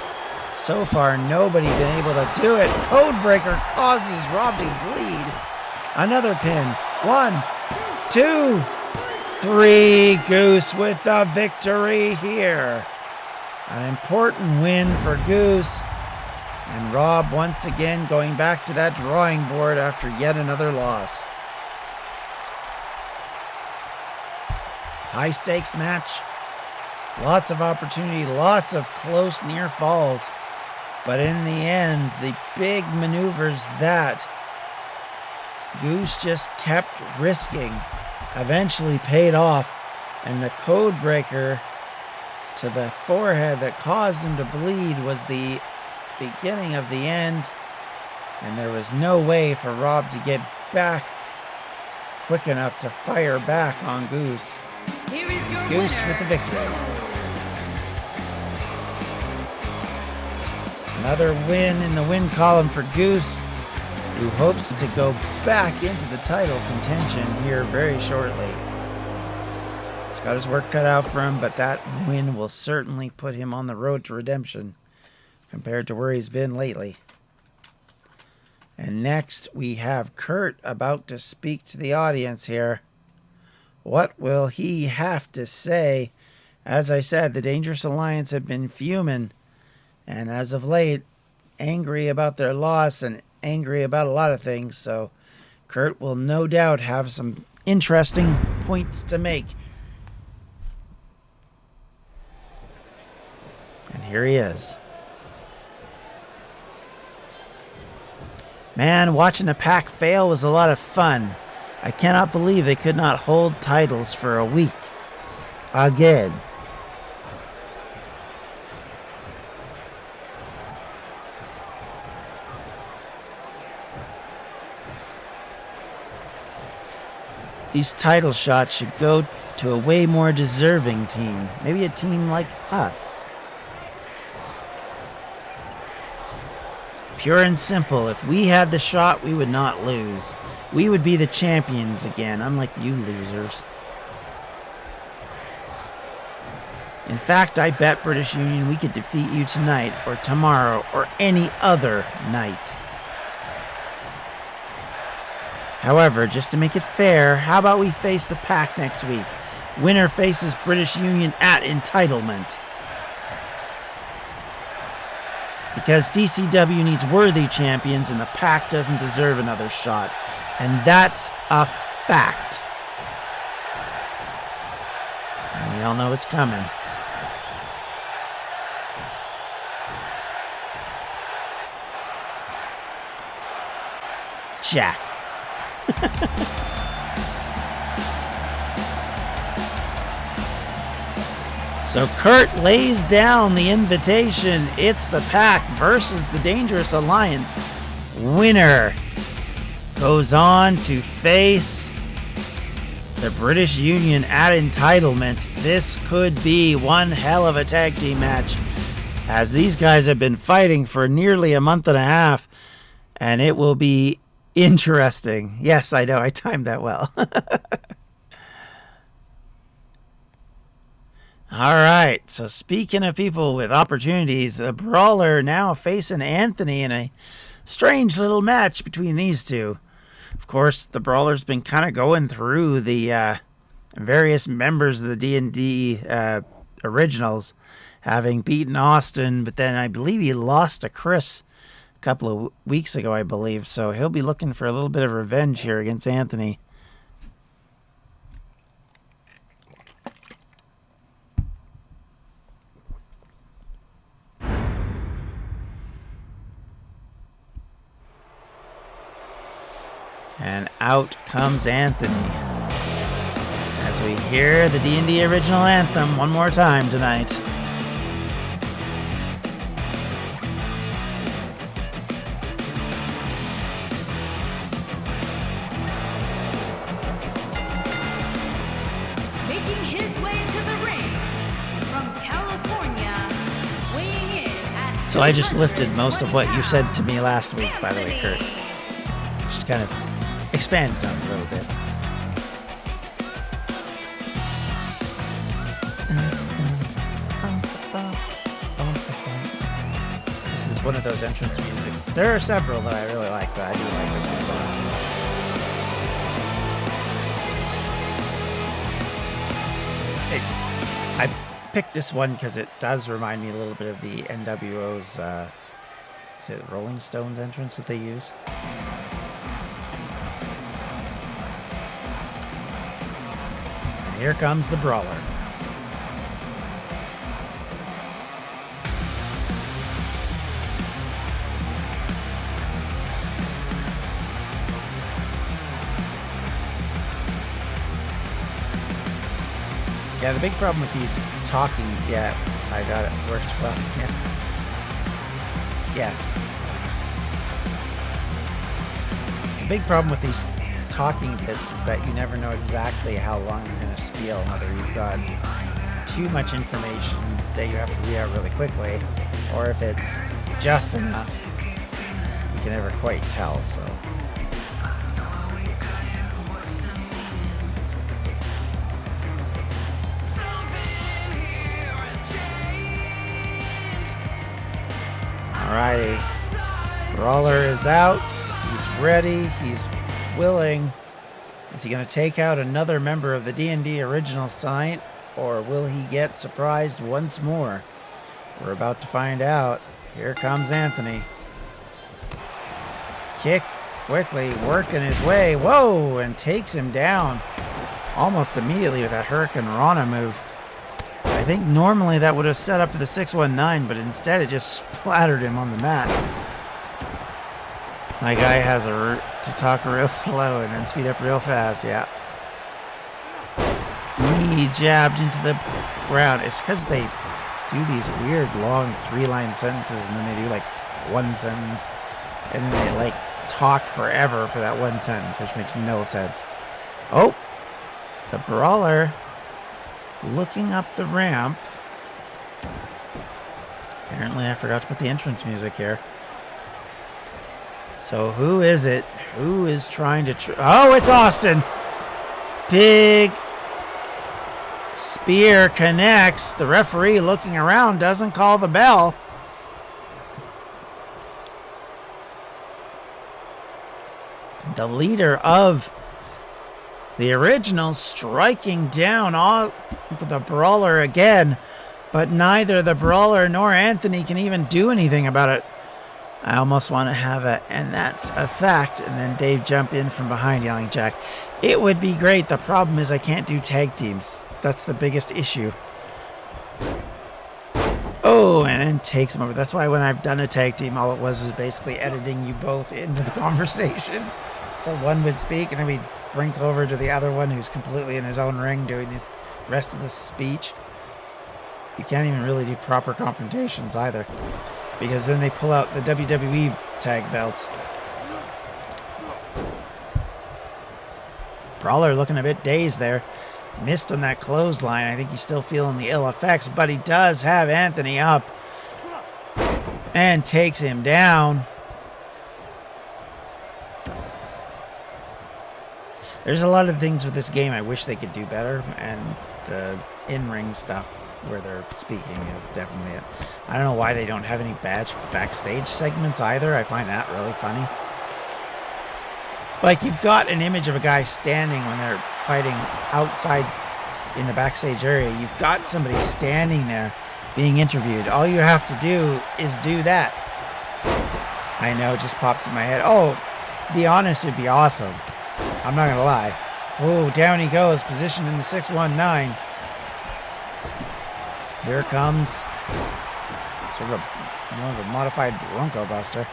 so far nobody been able to do it. Codebreaker causes Rob to bleed. Another pin. 1, 2, 3. Goose with the victory here. An important win for Goose. And Rob once again going back to that drawing board after yet another loss. High stakes match. Lots of opportunity, lots of close near falls. But in the end, the big maneuvers that Goose just kept risking eventually paid off. And the code breaker to the forehead that caused him to bleed was the beginning of the end. And there was no way for Rob to get back quick enough to fire back on Goose. Here is your Goose winner. with the victory. Another win in the win column for Goose, who hopes to go back into the title contention here very shortly. He's got his work cut out for him, but that win will certainly put him on the road to redemption compared to where he's been lately. And next we have Kurt about to speak to the audience here. What will he have to say? As I said, the Dangerous Alliance have been fuming, and as of late, angry about their loss and angry about a lot of things. So Kurt will no doubt have some interesting points to make. And here he is. Man, watching the pack fail was a lot of fun. I cannot believe they could not hold titles for a week. Again. These title shots should go to a way more deserving team. Maybe a team like us. Pure and simple, if we had the shot, we would not lose. We would be the champions again, unlike you losers. In fact, I bet British Union we could defeat you tonight, or tomorrow, or any other night. However, just to make it fair, how about we face the pack next week? Winner faces British Union at Entitlement. Because DCW needs worthy champions and the pack doesn't deserve another shot. And that's a fact. And we all know it's coming. Jack. So Kurt lays down the invitation. It's the pack versus the Dangerous Alliance. Winner goes on to face the British Union at Entitlement. This could be one hell of a tag team match, as these guys have been fighting for nearly a month and a half, and it will be Interesting. Yes, I know. I timed that well. All right. So speaking of people with opportunities, the Brawler now facing Anthony in a strange little match between these two. Of course, the Brawler's been kind of going through the various members of the D&D originals, having beaten Austin, but then I believe he lost to Chris a couple of weeks ago, I believe. So he'll be looking for a little bit of revenge here against Anthony. And out comes Anthony as we hear the D&D original anthem one more time tonight. Making his way to the ring from California, weighing in at So I just lifted most of what you said to me last week, by the way, Kurt. Just kind of expanded on it a little bit. This is one of those entrance musics. There are several that I really like, but I do like this one a lot. I picked this one because it does remind me a little bit of the NWO's, is it Rolling Stones entrance that they use? And here comes the Brawler. Yeah, the big problem with these talking, yeah, I got it, worked well, yeah. Yes. The big problem with these talking bits is that you never know exactly how long you're going to spiel, whether you've got too much information that you have to read out really quickly, or if it's just enough, you can never quite tell, so. Alrighty, Brawler is out, he's ready, he's willing. Is he going to take out another member of the D&D original site, or will he get surprised once more? We're about to find out. Here comes Anthony. Kick quickly, working his way, whoa, and takes him down almost immediately with that Hurricane Rana move. I think normally that would have set up for the 619, but instead it just splattered him on the mat. My guy has to talk real slow and then speed up real fast, yeah. Knee jabbed into the ground. It's because they do these weird long 3-line sentences and then they do like one sentence and then they like talk forever for that one sentence, which makes no sense. Oh, the Brawler looking up the ramp. Apparently I forgot to put the entrance music here. So who is it? Who is trying to... oh, it's Austin! Big spear connects. The referee looking around doesn't call the bell. The leader of the original striking down all the Brawler again, but neither the Brawler nor Anthony can even do anything about it. I almost want to have a, and that's a fact, and then Dave jump in from behind yelling, Jack. It would be great. The problem is I can't do tag teams. That's the biggest issue. Oh, and then takes him over. That's why when I've done a tag team, all it was basically editing you both into the conversation. So one would speak, and then we'd brink over to the other one who's completely in his own ring doing the rest of the speech. You can't even really do proper confrontations either, because then they pull out the WWE tag belts. Brawler looking a bit dazed there. Missed on that clothesline. I think he's still feeling the ill effects, but he does have Anthony up and takes him down. There's a lot of things with this game I wish they could do better, and the in-ring stuff where they're speaking is definitely it. I don't know why they don't have any backstage segments either. I find that really funny. Like, you've got an image of a guy standing when they're fighting outside in the backstage area. You've got somebody standing there being interviewed. All you have to do is do that. I know, it just popped in my head. Oh, be honest, it'd be awesome. I'm not going to lie. Oh, down he goes, positioned in the 619. Here comes sort of more of a modified Bronco Buster.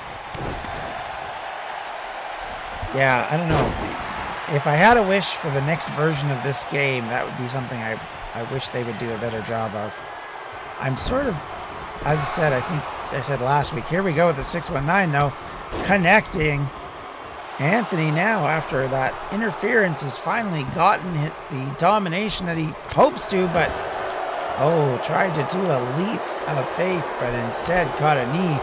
Yeah, I don't know. If I had a wish for the next version of this game, that would be something I wish they would do a better job of. I'm sort of, as I said, I think I said last week, here we go with the 619 though, connecting. Anthony now, after that interference, has finally gotten the domination that he hopes to, but tried to do a leap of faith, but instead caught a knee.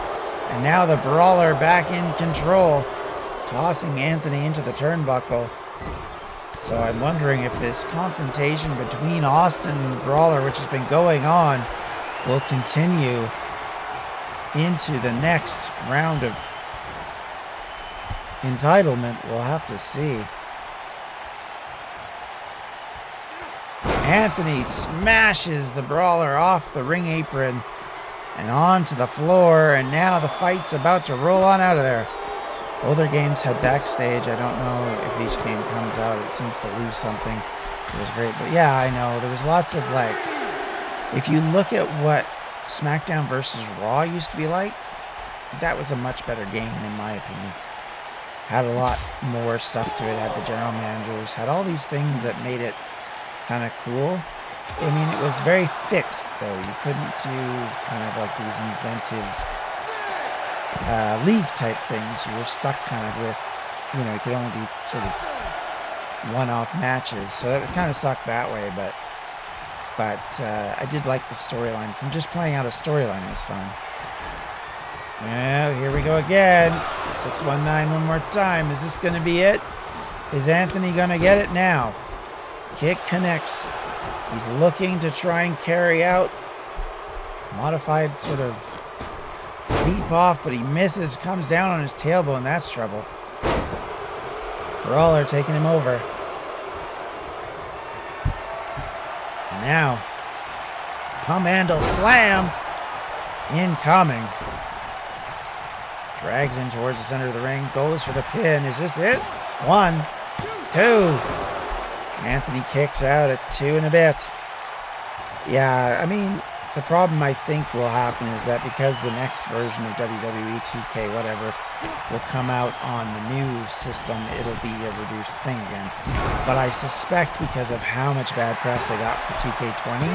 And now the Brawler back in control, tossing Anthony into the turnbuckle. So I'm wondering if this confrontation between Austin and the Brawler, which has been going on, will continue into the next round of entitlement. We'll have to see. Anthony smashes the Brawler off the ring apron and onto the floor, and now the fight's about to roll on out of there. Older games had backstage. I don't know if each game comes out. It seems to lose something. It was great, but yeah, I know. There was lots of, like, if you look at what SmackDown versus Raw used to be like, that was a much better game, in my opinion. Had a lot more stuff to it. Had the general managers. Had all these things that made it kind of cool. I mean, it was very fixed, though. You couldn't do kind of like these inventive league-type things. You were stuck kind of with, you know, you could only do sort of one-off matches. So that kind of sucked that way, but I did like the storyline. From just playing out a storyline, it was fun. Well, here we go again. 619 one more time. Is this going to be it? Is Anthony going to get it now? Kick connects. He's looking to try and carry out modified sort of leap off, but he misses, comes down on his tailbone. That's trouble. Brawler taking him over. And now, pump handle slam incoming. Drags him towards the center of the ring. Goes for the pin. Is this it? 1, 2. Anthony kicks out at 2 and a bit. Yeah, I mean, the problem I think will happen is that because the next version of WWE 2K whatever will come out on the new system, it'll be a reduced thing again. But I suspect because of how much bad press they got for 2K20,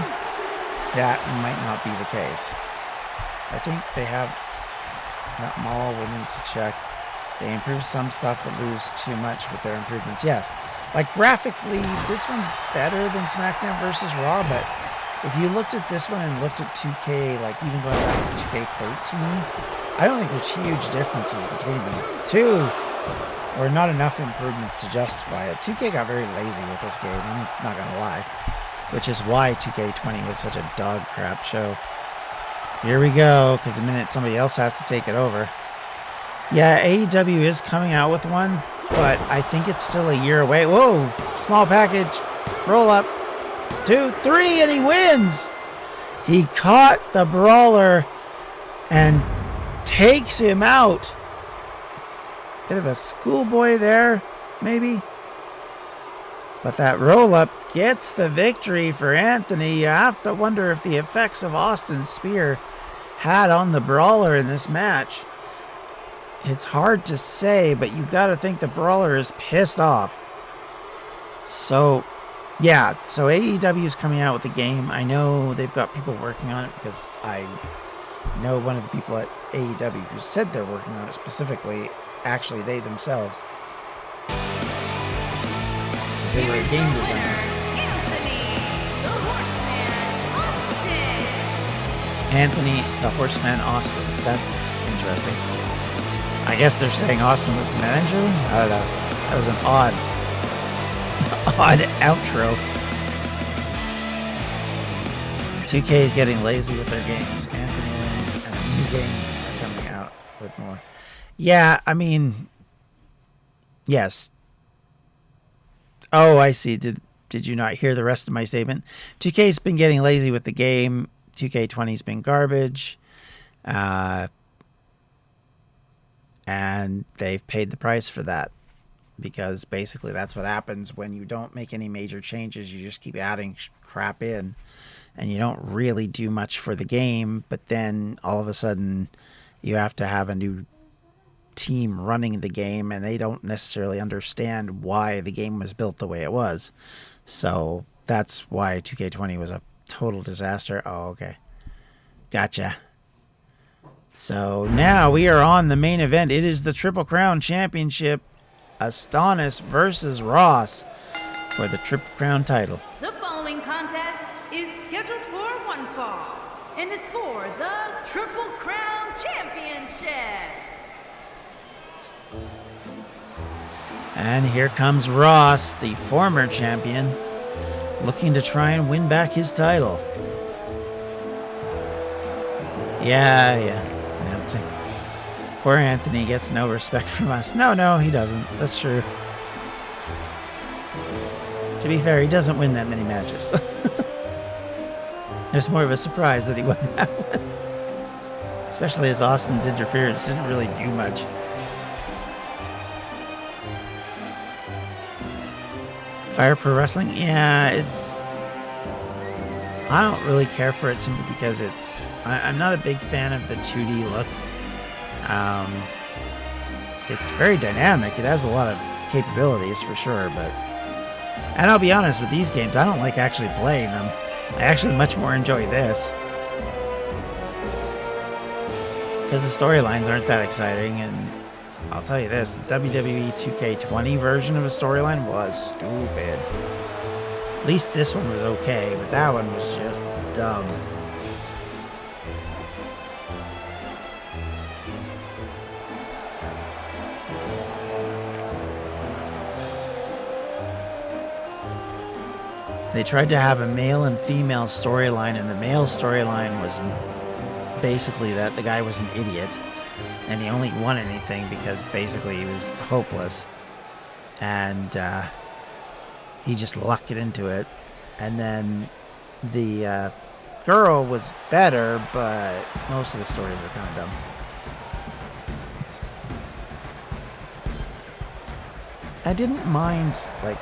that might not be the case. I think they have, that Mall will need to check. They improve some stuff but lose too much with their improvements. Yes, like graphically, this one's better than SmackDown versus Raw, but if you looked at this one and looked at 2K, like even going back to 2K13, I don't think there's huge differences between them. 2 or not enough improvements to justify it. 2K got very lazy with this game, I'm not going to lie, which is why 2K20 was such a dog crap show. Here we go, because the minute somebody else has to take it over. Yeah, AEW is coming out with one, but I think it's still a year away. Whoa, small package, roll up, 2, 3, and he wins. He caught the Brawler and takes him out. Bit of a schoolboy there, maybe. But that roll up gets the victory for Anthony. You have to wonder if the effects of Austin's spear had on the Brawler in this match. It's hard to say, but you got to think the Brawler is pissed off. So, yeah. So AEW is coming out with the game. I know they've got people working on it because I know one of the people at AEW who said they're working on it specifically. Actually, they themselves. Because they were a game designer. Anthony the Horseman Austin. That's interesting. I guess they're saying Austin was the manager? I don't know. That was an odd odd outro. 2K is getting lazy with their games. Anthony wins, and a new game coming out with more. Yeah, I mean, yes. Oh, I see. Did you not hear the rest of my statement? 2K's been getting lazy with the game. 2K20's been garbage. And they've paid the price for that. Because basically that's what happens when you don't make any major changes. You just keep adding crap in. And you don't really do much for the game. But then all of a sudden you have to have a new team running the game. And they don't necessarily understand why the game was built the way it was. So that's why 2K20 was a total disaster. Oh, okay. Gotcha. So now we are on the main event. It is the Triple Crown Championship. Astonis versus Ross for the Triple Crown title. The following contest is scheduled for one fall and is for the Triple Crown Championship. And here comes Ross, the former champion, looking to try and win back his title. Yeah. You know, it's like, poor Anthony gets no respect from us. No, he doesn't. That's true. To be fair, he doesn't win that many matches. It's more of a surprise that he won that one. Especially as Austin's interference didn't really do much. Fire Pro Wrestling? Yeah, I don't really care for it simply because I'm not a big fan of the 2D look. It's very dynamic. It has a lot of capabilities for sure, and I'll be honest with these games, I don't like actually playing them. I actually much more enjoy this. Because the storylines aren't that exciting, and I'll tell you this, the WWE 2K20 version of a storyline was stupid. At least this one was okay, but that one was just dumb. They tried to have a male and female storyline, and the male storyline was basically that the guy was an idiot, and he only won anything because basically he was hopeless, and he just lucked it into it. And then the girl was better, but most of the stories were kind of dumb. I didn't mind, like,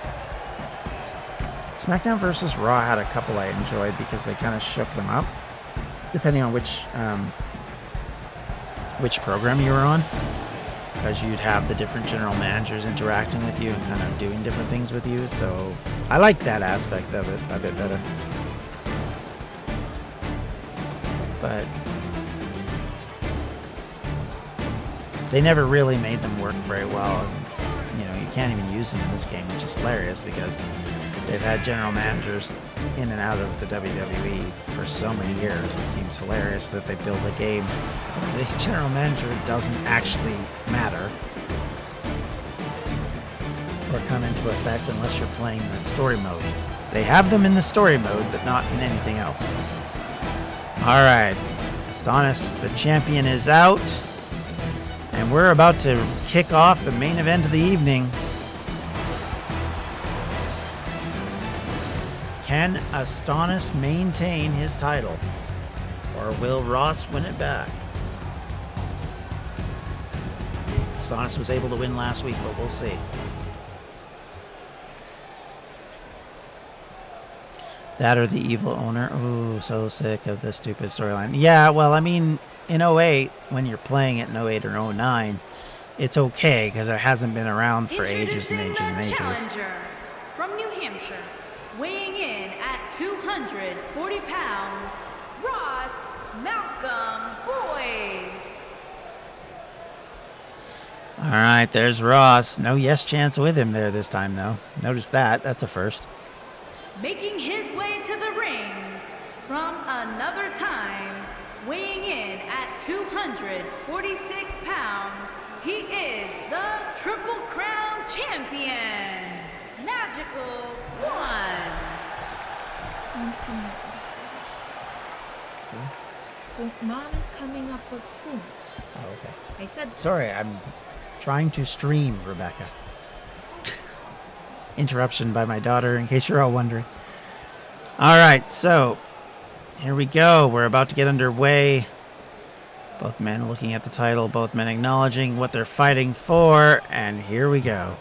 SmackDown vs. Raw had a couple I enjoyed because they kind of shook them up, depending on which program you were on, because you'd have the different general managers interacting with you and kind of doing different things with you. So I like that aspect of it a bit better. But they never really made them work very well. And, you know, you can't even use them in this game, which is hilarious because they've had general managers in and out of the WWE for so many years. It seems hilarious that they build a game where the general manager doesn't actually matter or come into effect unless you're playing the story mode. They have them in the story mode, but not in anything else. Alright, Astonis, the champion, is out, and we're about to kick off the main event of the evening. Can Astonis maintain his title, or will Ross win it back? Astonis was able to win last week, but we'll see. That or the evil owner. Ooh, so sick of this stupid storyline. Yeah, well, I mean, in 08, when you're playing it in 08 or 09, it's okay because it hasn't been around for ages and ages and ages. Challenger from New Hampshire, weighing in at 240 pounds, Ross Malcolm Boyd. All right, there's Ross. No yes chance with him there this time, though. Notice that. That's a first. Making his way to the ring from another time, weighing in at 246 pounds, he is the Triple Crown Champion, Magic magical one. Mom's coming up with spoons. Well, Mom is coming up with spoons. Oh, okay. I said this. Sorry, I'm trying to stream, Rebecca. Interruption by my daughter, in case you're all wondering. All right, so here we go. We're about to get underway. Both men looking at the title, both men acknowledging what they're fighting for, and here we go.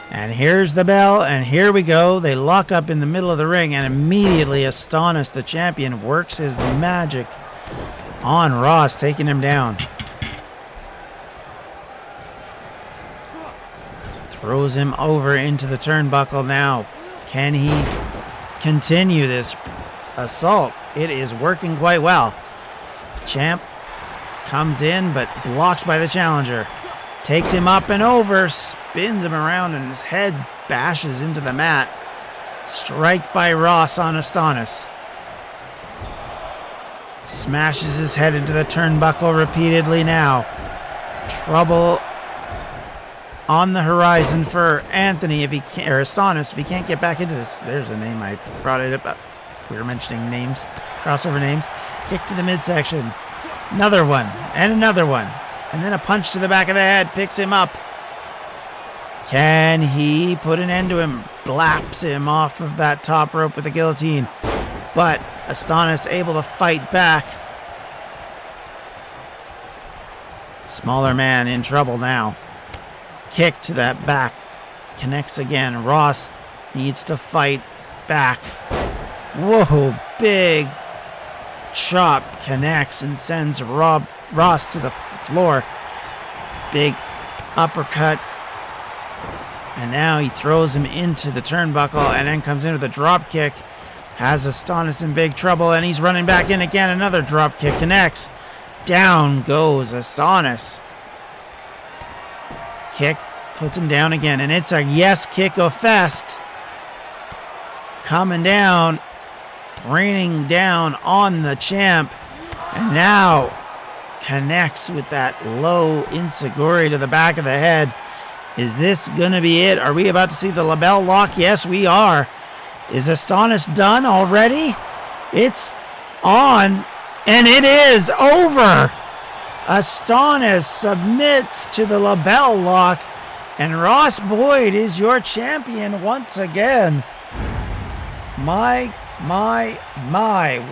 And here's the bell, and here we go. They lock up in the middle of the ring, and immediately Astonis, the champion, works his magic on Ross, taking him down. Throws him over into the turnbuckle now. Can he continue this assault? It is working quite well. Champ comes in, but blocked by the challenger. Takes him up and over, spins him around, and his head bashes into the mat. Strike by Ross on Astonis. Smashes his head into the turnbuckle repeatedly now. Trouble on the horizon for Anthony if he can't, or Astonis if he can't get back into this. There's a name, I brought it up. We were mentioning names, crossover names. Kick to the midsection. Another one, and another one. And then a punch to the back of the head, picks him up. Can he put an end to him? Blaps him off of that top rope with the guillotine. But Astonis able to fight back. Smaller man in trouble now. Kick to that back. Connects again. Ross needs to fight back. Whoa, big chop connects and sends Ross to the floor. Big uppercut. And now he throws him into the turnbuckle and then comes in with a drop kick. Has Astonis in big trouble, and he's running back in again. Another drop kick connects. Down goes Astonis. Kick puts him down again, and it's a yes kick of fest. Coming down, raining down on the champ, and now connects with that low enziguri to the back of the head. Is this gonna be it? Are we about to see the label lock? Yes, we are. Is Astonis done already? It's on, and it is over. Astonis submits to the label lock, and Ross Boyd is your champion once again. My,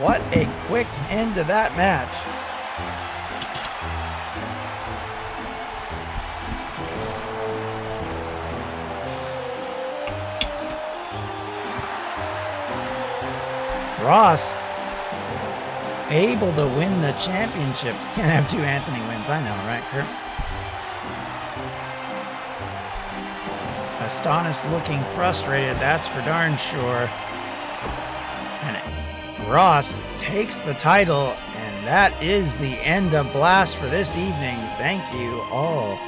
what a quick end to that match. Ross able to win the championship. Can't have two Anthony wins. I know, right, Kurt? Astonis looking frustrated, that's for darn sure. And Ross takes the title, and that is the end of Blast for this evening. Thank you all.